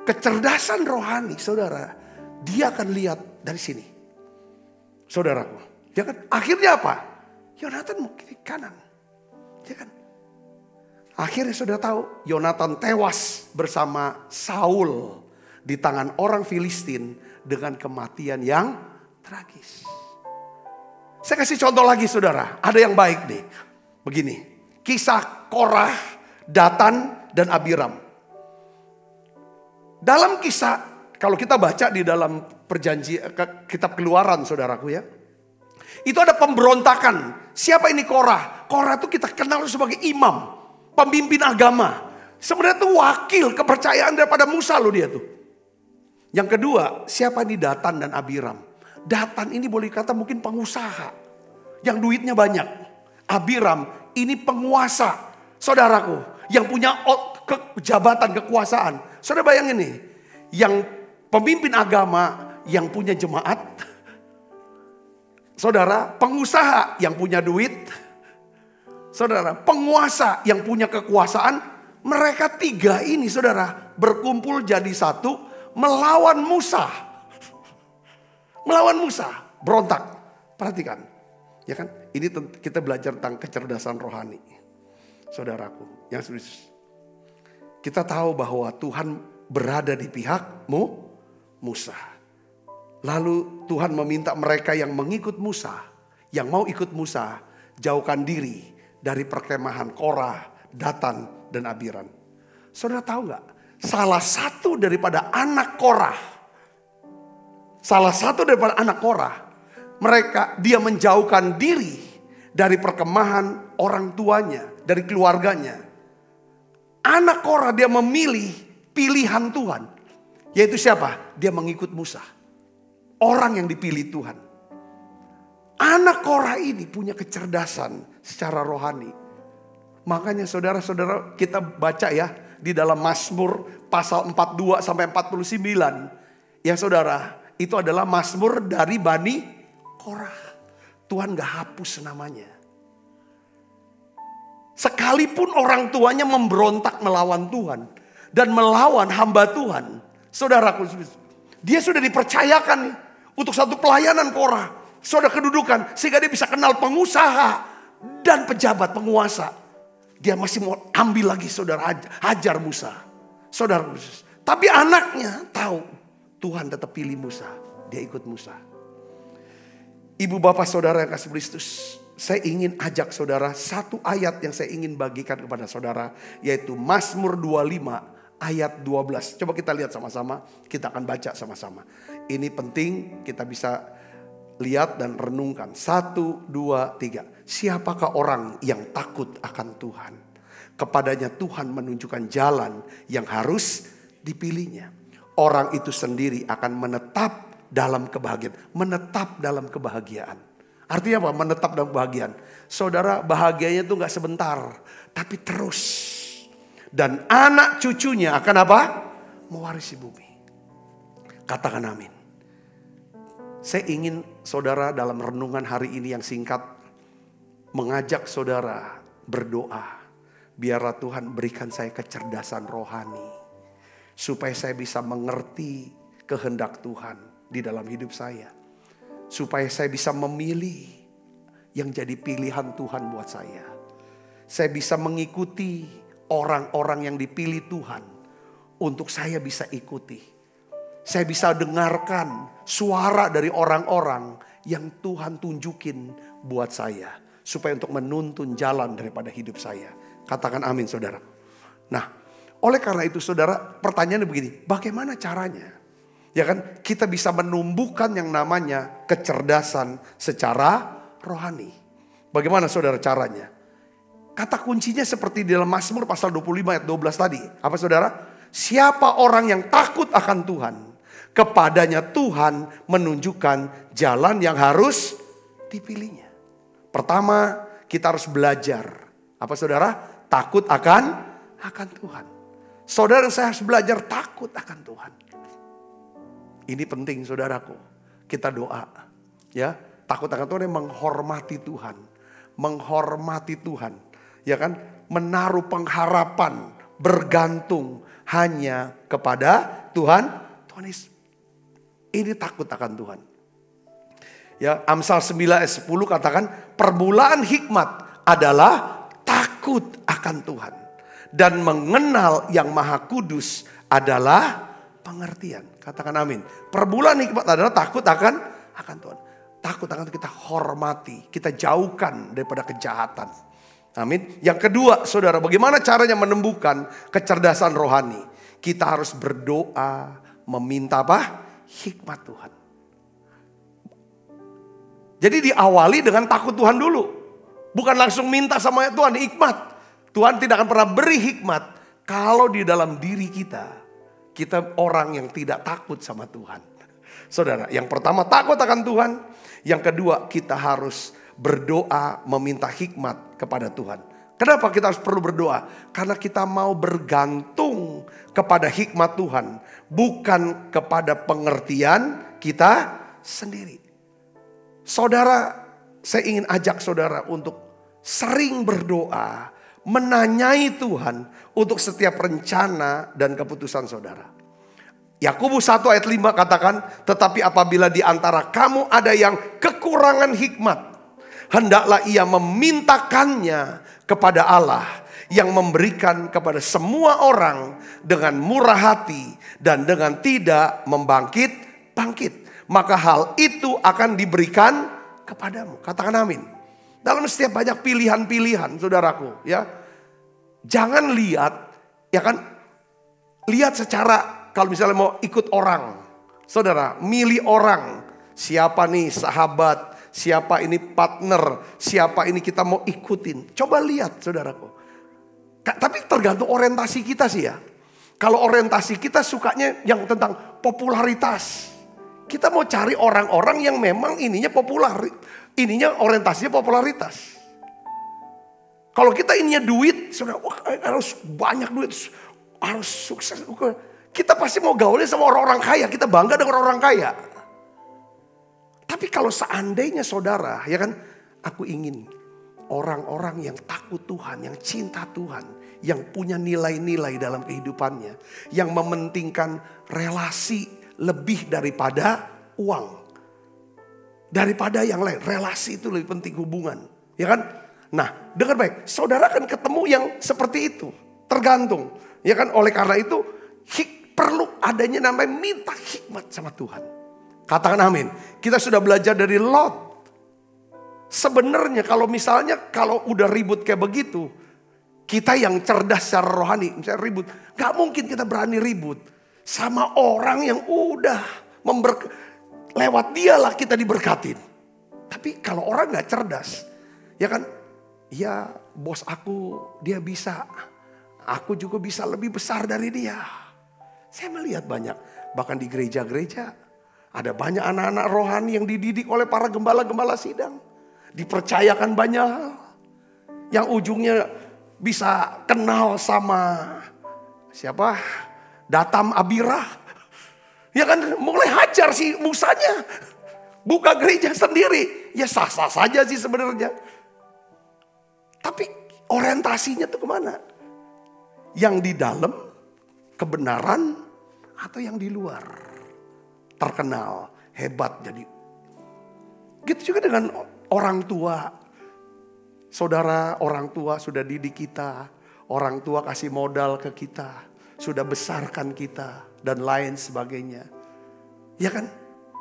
Kecerdasan rohani, saudara, dia akan lihat dari sini. Saudaraku, ya kan? Akhirnya apa? Yonatan mau kiri kanan. Ya kan? Akhirnya saudara tahu, Yonatan tewas bersama Saul di tangan orang Filistin dengan kematian yang tragis. Saya kasih contoh lagi saudara, ada yang baik nih. Begini, kisah Korah, Datan, dan Abiram. Dalam kisah, kalau kita baca di dalam kitab Keluaran saudaraku ya. Itu ada pemberontakan. Siapa ini Korah? Korah itu kita kenal sebagai imam, pemimpin agama. Sebenarnya itu wakil kepercayaan daripada Musa loh dia tuh. Yang kedua, siapa ini Datan dan Abiram? Datan ini boleh kata mungkin pengusaha yang duitnya banyak. Abiram ini penguasa, saudaraku, yang punya jabatan kekuasaan. Saudara bayangin nih, yang pemimpin agama yang punya jemaat, saudara, pengusaha yang punya duit, saudara, penguasa yang punya kekuasaan, mereka tiga ini saudara berkumpul jadi satu melawan Musa. Melawan Musa, berontak. Perhatikan, ya kan? Ini kita belajar tentang kecerdasan rohani. Saudaraku, yang serius. Kita tahu bahwa Tuhan berada di pihak Musa. Lalu Tuhan meminta mereka yang mengikut Musa, yang mau ikut Musa, jauhkan diri dari perkemahan Korah, Datan, dan Abiram. Saudara tahu nggak? Salah satu daripada anak Korah, dia menjauhkan diri dari perkemahan orang tuanya, dari keluarganya. Anak Korah dia memilih pilihan Tuhan. Yaitu siapa? Dia mengikut Musa. Orang yang dipilih Tuhan. Anak Korah ini punya kecerdasan secara rohani. Makanya saudara-saudara kita baca ya di dalam Mazmur pasal 42 sampai 49. Ya saudara, itu adalah Mazmur dari Bani Korah. Tuhan gak hapus namanya. Sekalipun orang tuanya memberontak melawan Tuhan dan melawan hamba Tuhan, saudaraku, dia sudah dipercayakan nih untuk satu pelayanan Korah, saudara kedudukan, sehingga dia bisa kenal pengusaha dan pejabat penguasa. Dia masih mau ambil lagi saudara, hajar Musa, saudara. Tapi anaknya tahu Tuhan tetap pilih Musa, dia ikut Musa. Ibu bapak saudara yang kasih Kristus, saya ingin ajak saudara satu ayat yang saya ingin bagikan kepada saudara, yaitu Mazmur 25 ayat 12. Coba kita lihat sama-sama, kita akan baca sama-sama. Ini penting kita bisa lihat dan renungkan. 1, 2, 3. Siapakah orang yang takut akan Tuhan? Kepadanya Tuhan menunjukkan jalan yang harus dipilihnya. Orang itu sendiri akan menetap dalam kebahagiaan. Menetap dalam kebahagiaan. Artinya apa? Menetap dalam kebahagiaan. Saudara, bahagianya itu gak sebentar, tapi terus. Dan anak cucunya akan apa? Mewarisi bumi. Katakan amin. Saya ingin saudara dalam renungan hari ini yang singkat, mengajak saudara berdoa. Biarlah Tuhan berikan saya kecerdasan rohani. Supaya saya bisa mengerti kehendak Tuhan di dalam hidup saya. Supaya saya bisa memilih yang jadi pilihan Tuhan buat saya. Saya bisa mengikuti orang-orang yang dipilih Tuhan untuk saya bisa ikuti. Saya bisa dengarkan suara dari orang-orang yang Tuhan tunjukin buat saya. Supaya untuk menuntun jalan daripada hidup saya. Katakan amin saudara. Nah, oleh karena itu saudara, pertanyaannya begini. Bagaimana caranya? Ya kan, kita bisa menumbuhkan yang namanya kecerdasan secara rohani. Bagaimana saudara caranya? Kata kuncinya seperti di dalam Mazmur pasal 25 ayat 12 tadi. Apa saudara? Siapa orang yang takut akan Tuhan, kepadanya Tuhan menunjukkan jalan yang harus dipilihnya. Pertama, kita harus belajar. Apa saudara? Takut akan Tuhan. Saudara, saya harus belajar takut akan Tuhan. Ini penting saudaraku. Kita doa. Ya, takut akan Tuhan yang menghormati Tuhan. Menghormati Tuhan. Ya kan? Menaruh pengharapan bergantung hanya kepada Tuhan. Tuhan Yesus. Ini takut akan Tuhan. Ya, Amsal 9 ayat 10 katakan, permulaan hikmat adalah takut akan Tuhan. Dan mengenal yang maha kudus adalah pengertian. Katakan amin. Permulaan hikmat adalah takut akan Tuhan. Takut akan kita hormati, kita jauhkan daripada kejahatan. Amin. Yang kedua, saudara, bagaimana caranya menemukan kecerdasan rohani? Kita harus berdoa, meminta apa? Hikmat Tuhan. Jadi diawali dengan takut Tuhan dulu. Bukan langsung minta sama Tuhan hikmat. Tuhan tidak akan pernah beri hikmat kalau di dalam diri kita orang yang tidak takut sama Tuhan. Saudara, yang pertama takut akan Tuhan. Yang kedua, kita harus berdoa meminta hikmat kepada Tuhan. Kenapa kita harus perlu berdoa? Karena kita mau bergantung kepada hikmat Tuhan, bukan kepada pengertian kita sendiri. Saudara, saya ingin ajak saudara untuk sering berdoa, menanyai Tuhan untuk setiap rencana dan keputusan saudara. Yakobus 1 ayat 5 katakan, tetapi apabila di antara kamu ada yang kekurangan hikmat, hendaklah ia memintakannya kepada Allah yang memberikan kepada semua orang dengan murah hati dan dengan tidak membangkit-bangkit. Maka hal itu akan diberikan kepadamu. Katakan amin. Dalam setiap banyak pilihan-pilihan, saudaraku, ya. Jangan lihat, ya kan? Lihat secara, kalau misalnya mau ikut orang, saudara, milih orang. Siapa nih sahabat, siapa ini partner, siapa ini kita mau ikutin. Coba lihat, saudaraku. Tapi tergantung orientasi kita sih ya. Kalau orientasi kita sukanya yang tentang popularitas. Kita mau cari orang-orang yang memang ininya populer. Ininya orientasinya popularitas. Kalau kita ininya duit, saudara, wah, harus banyak duit, harus sukses. Kita pasti mau gaulnya sama orang-orang kaya. Kita bangga dengan orang kaya. Tapi kalau seandainya saudara, ya kan, aku ingin orang-orang yang takut Tuhan, yang cinta Tuhan, yang punya nilai-nilai dalam kehidupannya, yang mementingkan relasi lebih daripada uang. Daripada yang lain, relasi itu lebih penting, hubungan, ya kan? Nah, dengar baik, saudara akan ketemu yang seperti itu, tergantung, ya kan? Oleh karena itu, perlu adanya namanya minta hikmat sama Tuhan. Katakan amin. Kita sudah belajar dari Lot. Sebenarnya kalau misalnya kalau udah ribut kayak begitu, kita yang cerdas secara rohani, misalnya ribut, gak mungkin kita berani ribut sama orang yang udah lewat dialah kita diberkatin. Tapi kalau orang gak cerdas, ya kan, ya bos aku dia bisa, aku juga bisa lebih besar dari dia. Saya melihat banyak, bahkan di gereja-gereja ada banyak anak-anak rohani yang dididik oleh para gembala-gembala sidang. Dipercayakan banyak hal, yang ujungnya bisa kenal sama siapa? Datam Abirah. Ya kan, mulai hajar si Musanya. Buka gereja sendiri. Ya sah-sah saja sih sebenarnya. Tapi orientasinya tuh kemana? Yang di dalam kebenaran atau yang di luar? Terkenal, hebat jadi. Gitu juga dengan orang tua. Saudara, orang tua sudah didik kita. Orang tua kasih modal ke kita. Sudah besarkan kita dan lain sebagainya. Ya kan?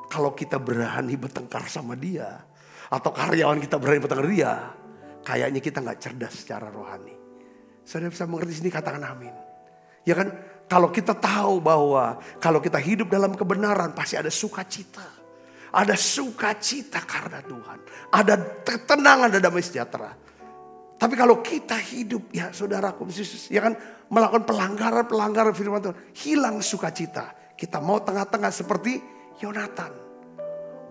Kalau kita berani bertengkar sama dia, atau karyawan kita berani bertengkar dia, kayaknya kita gak cerdas secara rohani. Saudara bisa mengerti sini, katakan amin. Ya kan? Kalau kita tahu bahwa kalau kita hidup dalam kebenaran pasti ada sukacita. Ada sukacita karena Tuhan. Ada ketenangan dan damai sejahtera. Tapi kalau kita hidup, ya saudaraku, ya kan, melakukan pelanggaran firman Tuhan, hilang sukacita. Kita mau tengah-tengah seperti Yonatan.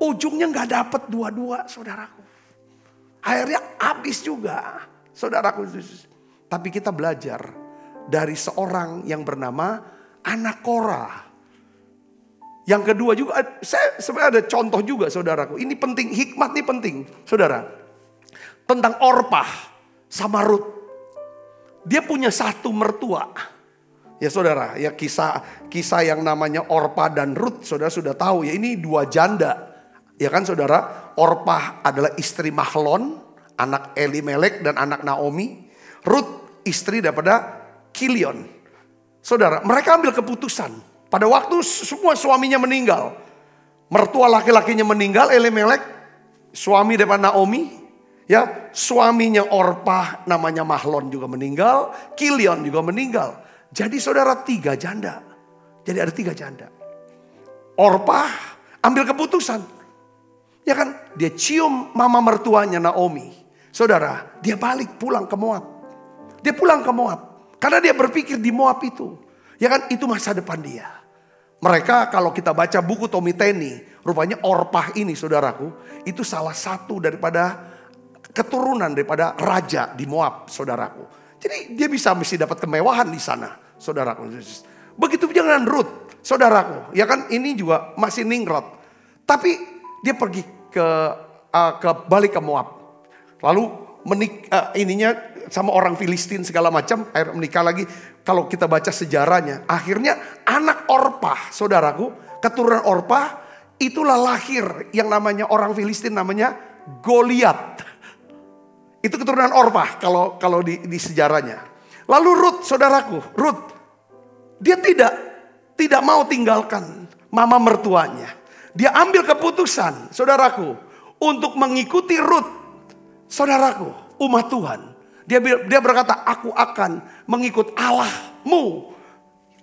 Ujungnya gak dapat dua-dua, saudaraku. Akhirnya habis juga, saudaraku. Tapi kita belajar dari seorang yang bernama anak Korah. Yang kedua juga, saya sebenarnya ada contoh juga, saudaraku. Ini penting, hikmat ini penting, saudara. Tentang Orpah sama Rut. Dia punya satu mertua. Ya saudara, ya kisah yang namanya Orpa dan Rut, saudara sudah tahu ya, ini dua janda. Ya kan saudara, Orpa adalah istri Mahlon, anak Elimelek dan anak Naomi. Rut istri daripada Kilion. Saudara, mereka ambil keputusan. Pada waktu semua suaminya meninggal. Mertua laki-lakinya meninggal, Elimelek, suami daripada Naomi. Ya, suaminya Orpa namanya Mahlon juga meninggal, Kilion juga meninggal. Jadi saudara 3 janda. Jadi ada 3 janda. Orpa ambil keputusan. Ya kan, dia cium mama mertuanya Naomi. Saudara, dia balik pulang ke Moab. Dia pulang ke Moab. Karena dia berpikir di Moab itu. Ya kan, itu masa depan dia. Mereka kalau kita baca buku Tomiteni, rupanya Orpah ini saudaraku, itu salah satu daripada keturunan daripada raja di Moab, saudaraku. Jadi dia mesti dapat kemewahan di sana, saudaraku. Begitu juga dengan Rut, saudaraku. Ya kan, ini juga masih ningrat. Tapi dia pergi ke balik ke Moab. Lalu ininya sama orang Filistin segala macam, akhirnya menikah lagi. Kalau kita baca sejarahnya, akhirnya anak Orpah, saudaraku, keturunan Orpah, itulah lahir yang namanya orang Filistin namanya Goliat. Itu keturunan Orpah kalau di sejarahnya. Lalu Rut, saudaraku, Rut, dia tidak mau tinggalkan mama mertuanya. Dia ambil keputusan, saudaraku, untuk mengikuti Rut, saudaraku, umat Tuhan. Dia berkata, aku akan mengikut Allahmu,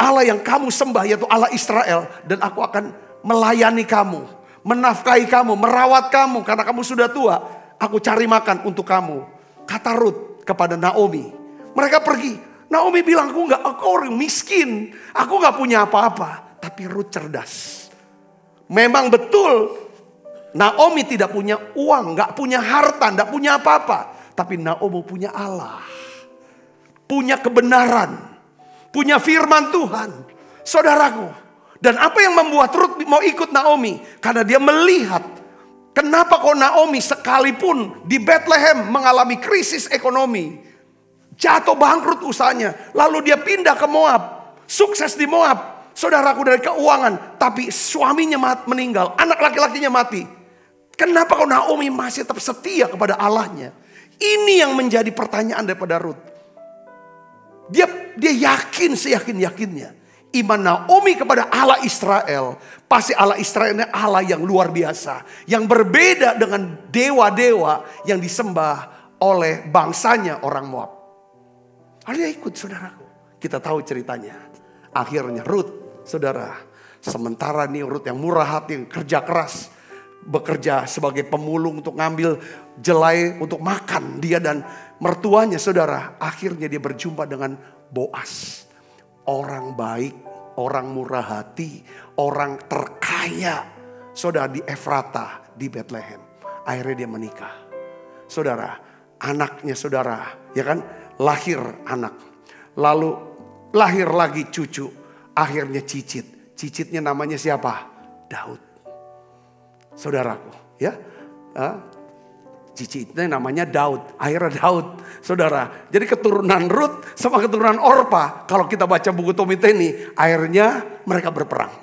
Allah yang kamu sembah, yaitu Allah Israel, dan aku akan melayani kamu, menafkahi kamu, merawat kamu, karena kamu sudah tua. Aku cari makan untuk kamu. Kata Rut kepada Naomi. Mereka pergi. Naomi bilang, aku orang miskin. Aku gak punya apa-apa. Tapi Rut cerdas. Memang betul Naomi tidak punya uang, gak punya harta, gak punya apa-apa. Tapi Naomi punya Allah. Punya kebenaran. Punya firman Tuhan. Saudaraku. Dan apa yang membuat Rut mau ikut Naomi? Karena dia melihat kenapa kok Naomi sekalipun di Bethlehem mengalami krisis ekonomi, jatuh bangkrut usahanya, lalu dia pindah ke Moab, sukses di Moab, saudaraku, dari keuangan, tapi suaminya meninggal, anak laki-lakinya mati. Kenapa kok Naomi masih tetap setia kepada Allahnya? Ini yang menjadi pertanyaan daripada Rut. Dia yakin seyakin-yakinnya. Iman Naomi kepada Allah Israel, pasti Allah Israel ini Allah yang luar biasa, yang berbeda dengan dewa-dewa yang disembah oleh bangsanya orang Moab. Lalu dia ikut, saudaraku. Kita tahu ceritanya. Akhirnya Rut, saudara, sementara nih Rut yang murah hati, yang kerja keras, bekerja sebagai pemulung untuk ngambil jelai untuk makan dia dan mertuanya, saudara. Akhirnya dia berjumpa dengan Boas. Orang baik, orang murah hati, orang terkaya. Saudara, di Efrata, di Bethlehem. Akhirnya dia menikah. Saudara, anaknya saudara, ya kan, lahir anak. Lalu lahir lagi cucu. Akhirnya cicit. Cicitnya namanya siapa? Daud. Saudaraku, ya. Cicitnya namanya Daud. Akhirnya Daud, saudara. Jadi keturunan Rut sama keturunan Orpa. Kalau kita baca buku Tomiteni, akhirnya mereka berperang.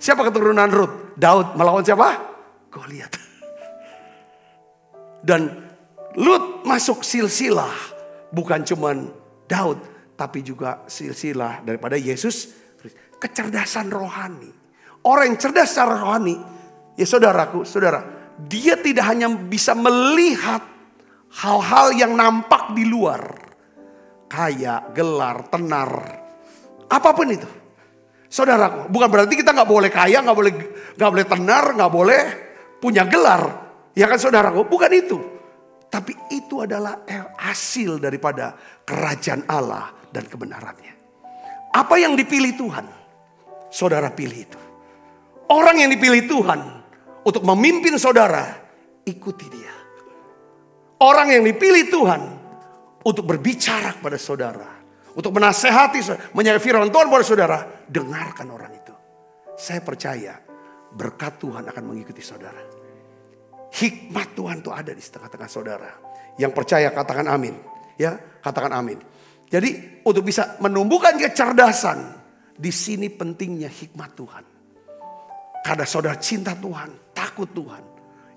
Siapa keturunan Rut? Daud melawan siapa? Goliat. Dan Lut masuk silsilah. Bukan cuman Daud, tapi juga silsilah daripada Yesus. Kecerdasan rohani. Orang yang cerdas secara rohani, ya saudaraku, saudara, dia tidak hanya bisa melihat hal-hal yang nampak di luar. Kaya, gelar, tenar. Apapun itu. Saudaraku, bukan berarti kita gak boleh kaya, gak boleh tenar, gak boleh punya gelar. Ya kan saudaraku, bukan itu. Tapi itu adalah hasil daripada kerajaan Allah dan kebenarannya. Apa yang dipilih Tuhan, saudara pilih itu. Orang yang dipilih Tuhan untuk memimpin saudara, ikuti dia. Orang yang dipilih Tuhan untuk berbicara kepada saudara, untuk menasehati saudara, menyampaikan firman Tuhan kepada saudara, dengarkan orang itu. Saya percaya berkat Tuhan akan mengikuti saudara. Hikmat Tuhan itu ada di tengah-tengah saudara. Yang percaya katakan amin. Ya, katakan amin. Jadi untuk bisa menumbuhkan kecerdasan, di sini pentingnya hikmat Tuhan. Karena saudara cinta Tuhan, takut Tuhan.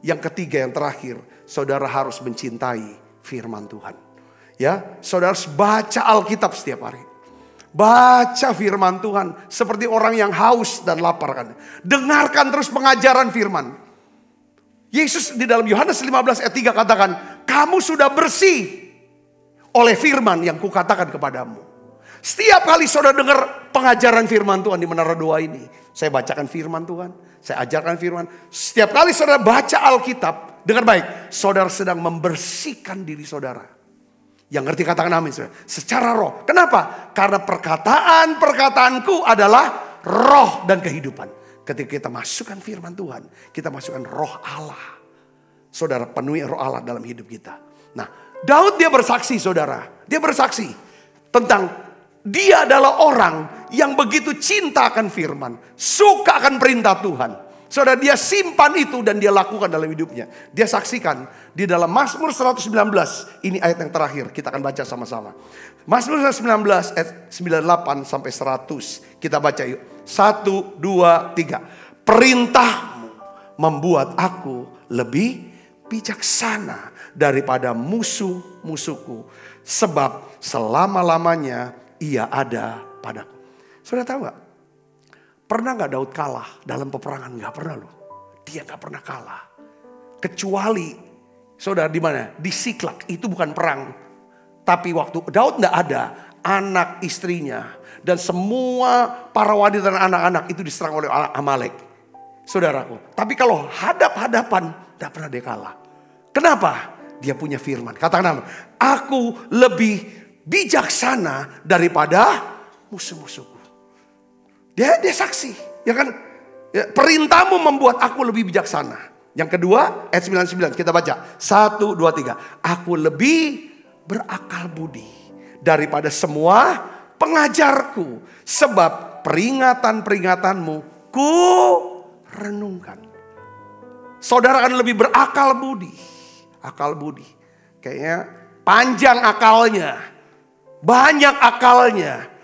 Yang ketiga, yang terakhir, saudara harus mencintai firman Tuhan. Ya, saudara harus baca Alkitab setiap hari. Baca firman Tuhan seperti orang yang haus dan lapar kan. Dengarkan terus pengajaran firman. Yesus di dalam Yohanes 15 ayat 3 katakan, kamu sudah bersih oleh firman yang kukatakan kepadamu. Setiap kali saudara dengar pengajaran firman Tuhan di Menara Doa ini, saya bacakan firman Tuhan, saya ajarkan firman. Setiap kali saudara baca Alkitab, dengar baik, saudara sedang membersihkan diri saudara. Yang ngerti katakan amin saudara. Secara roh. Kenapa? Karena perkataanku adalah roh dan kehidupan. Ketika kita masukkan firman Tuhan, kita masukkan roh Allah. Saudara penuhi roh Allah dalam hidup kita. Nah, Daud dia bersaksi saudara. Dia bersaksi tentang dia adalah orang yang begitu cinta akan firman. Suka akan perintah Tuhan. Saudara dia simpan itu dan dia lakukan dalam hidupnya. Dia saksikan di dalam Mazmur 119. Ini ayat yang terakhir kita akan baca sama-sama. Mazmur 119 ayat 98 sampai 100. Kita baca yuk. 1, 2, 3. Perintahmu membuat aku lebih bijaksana daripada musuh-musuhku. Sebab selama-lamanya ia ada padaku. Saudara tahu gak? Pernah gak Daud kalah dalam peperangan? Gak pernah loh. Dia gak pernah kalah. Kecuali, saudara di mana? Di Siklak, itu bukan perang. Tapi waktu Daud gak ada, anak istrinya dan semua para wanita dan anak-anak itu diserang oleh Amalek. Saudaraku. Tapi kalau hadap-hadapan, gak pernah dia kalah. Kenapa? Dia punya firman. Katakan apa? Aku lebih bijaksana daripada musuh-musuhku. Dia saksi. Ya kan? Ya, perintahmu membuat aku lebih bijaksana. Yang kedua ayat 99 kita baca. 1, 2, 3. Aku lebih berakal budi daripada semua pengajarku. Sebab peringatan-peringatanmu ku renungkan. Saudara akan lebih berakal budi. Akal budi. Kayaknya panjang akalnya. Banyak akalnya.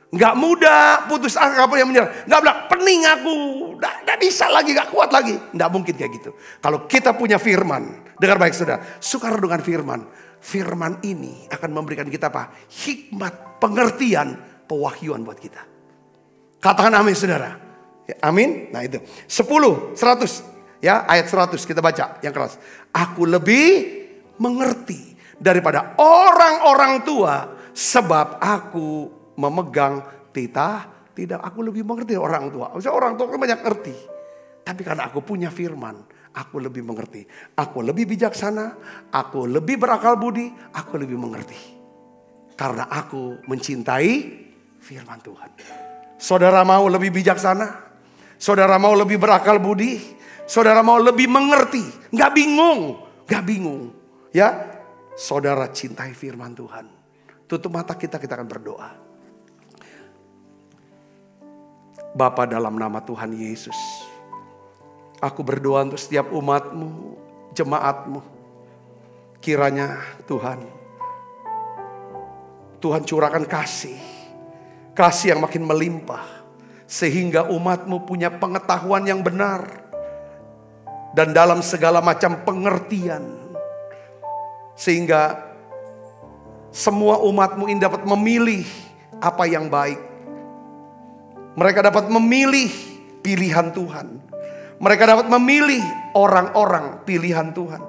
Gak mudah putus asa yang menyerah. Gak bilang pening aku. Gak bisa lagi, gak kuat lagi. Gak mungkin kayak gitu. Kalau kita punya firman. Dengar baik saudara. Suka dengan firman. Firman ini akan memberikan kita apa? Hikmat, pengertian, pewahyuan buat kita. Katakan amin saudara. Ya, amin. Nah itu. 10, 100. Ya, ayat 100 kita baca yang keras. Aku lebih mengerti daripada orang-orang tua sebab aku memegang titah. Tidak, aku lebih mengerti orang tua. Maksudnya orang tua kan banyak ngerti. Tapi karena aku punya firman, aku lebih mengerti. Aku lebih bijaksana, aku lebih berakal budi, aku lebih mengerti. Karena aku mencintai firman Tuhan. Saudara mau lebih bijaksana? Saudara mau lebih berakal budi? Saudara mau lebih mengerti, gak bingung, ya. Saudara cintai firman Tuhan. Tutup mata kita akan berdoa. Bapa dalam nama Tuhan Yesus, aku berdoa untuk setiap umatmu, jemaatmu. Kiranya Tuhan curahkan kasih yang makin melimpah. Sehingga umatmu punya pengetahuan yang benar. Dan dalam segala macam pengertian. Sehingga semua umatmu ini dapat memilih apa yang baik. Mereka dapat memilih pilihan Tuhan. Mereka dapat memilih orang-orang pilihan Tuhan.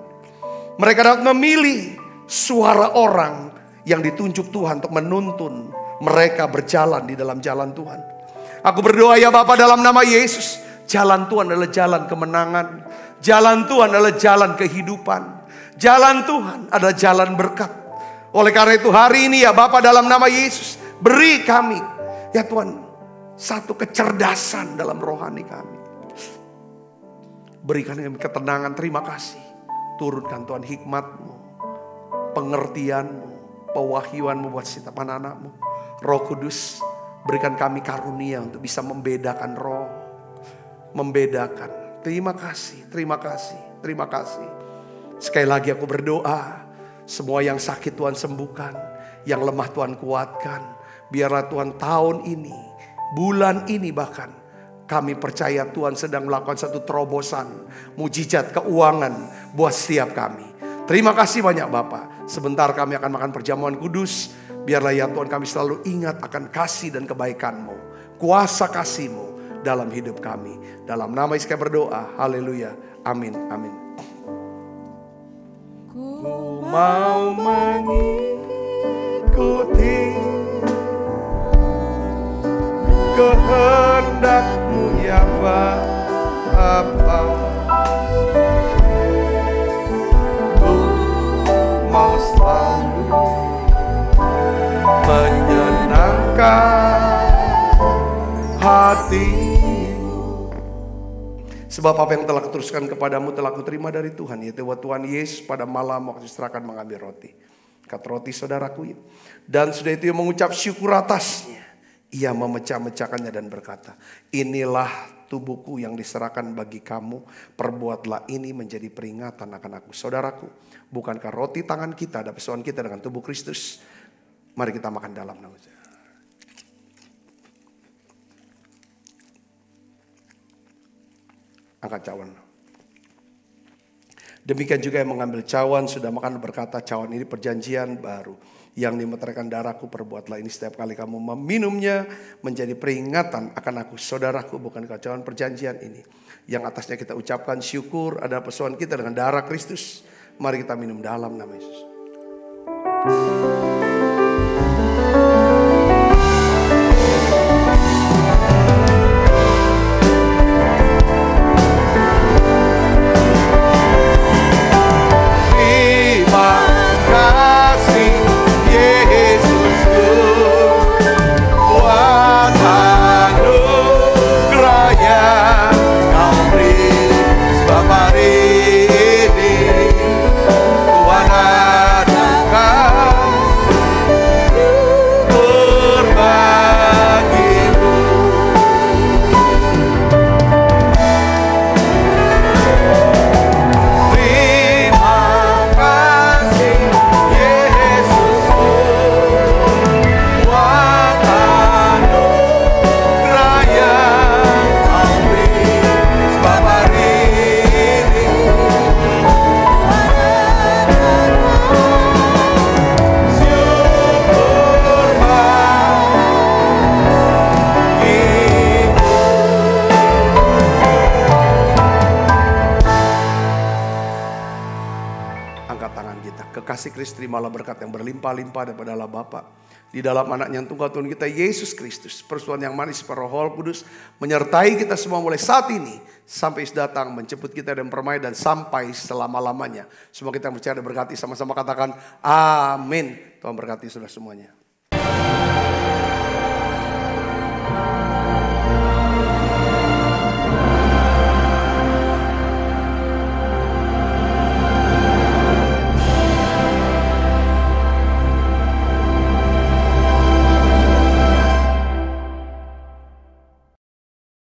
Mereka dapat memilih suara orang yang ditunjuk Tuhan untuk menuntun mereka berjalan di dalam jalan Tuhan. Aku berdoa ya Bapa dalam nama Yesus. Jalan Tuhan adalah jalan kemenangan. Jalan Tuhan adalah jalan kehidupan. Jalan Tuhan adalah jalan berkat. Oleh karena itu hari ini ya Bapa dalam nama Yesus. Beri kami ya Tuhan satu kecerdasan dalam rohani kami. Berikan kami ketenangan, terima kasih. Turunkan Tuhan hikmat-Mu, pengertian-Mu, pewahyuan-Mu buat setiap anak-anak-Mu. Roh Kudus berikan kami karunia untuk bisa membedakan roh. Membedakan. Terima kasih, terima kasih, terima kasih. Sekali lagi aku berdoa, semua yang sakit Tuhan sembuhkan, Yang lemah Tuhan kuatkan. Biarlah Tuhan tahun ini, bulan ini bahkan, kami percaya Tuhan sedang melakukan satu terobosan, mujizat keuangan buat setiap kami. Terima kasih banyak Bapak. Sebentar kami akan makan perjamuan kudus. Biarlah ya Tuhan kami selalu ingat akan kasih dan kebaikan-Mu. Kuasa kasih-Mu dalam hidup kami. Dalam nama Yesus kami berdoa. Haleluya. Amin. Amin. Ku mau mengikuti kehendak-Mu ya Bapa. Ku mau selalu menyenangkan hati-Mu. Sebab apa yang telah kuteruskan kepadamu telah kuterima dari Tuhan, yaitu bahwa Tuhan Yesus pada malam waktu diserahkan mengambil roti. Kata roti saudaraku, dan sudah itu ia mengucap syukur atasnya. Ia memecah-mecahkannya dan berkata, inilah tubuhku yang diserahkan bagi kamu. Perbuatlah ini menjadi peringatan akan aku. Saudaraku, bukankah roti tangan kita ada persoalan kita dengan tubuh Kristus? Mari kita makan dalam nama Tuhan. Angkat cawan. Demikian juga yang mengambil cawan sudah makan berkata, cawan ini perjanjian baru yang dimeteraikan darahku. Perbuatlah ini setiap kali kamu meminumnya menjadi peringatan akan aku. Saudaraku, bukan cawan perjanjian ini yang atasnya kita ucapkan syukur ada persoalan kita dengan darah Kristus. Mari kita minum dalam nama Yesus. Kasih Kristus, terimalah berkat yang berlimpah-limpah daripada Allah Bapa di dalam anaknya yang tunggal Tuhan kita Yesus Kristus. Persekutuan yang manis para Roh Kudus menyertai kita semua mulai saat ini sampai Yesus datang menjemput kita dan permai dan sampai selama-lamanya. Semua kita percaya dan berkati, sama-sama katakan amin. Tuhan berkati saudara semuanya.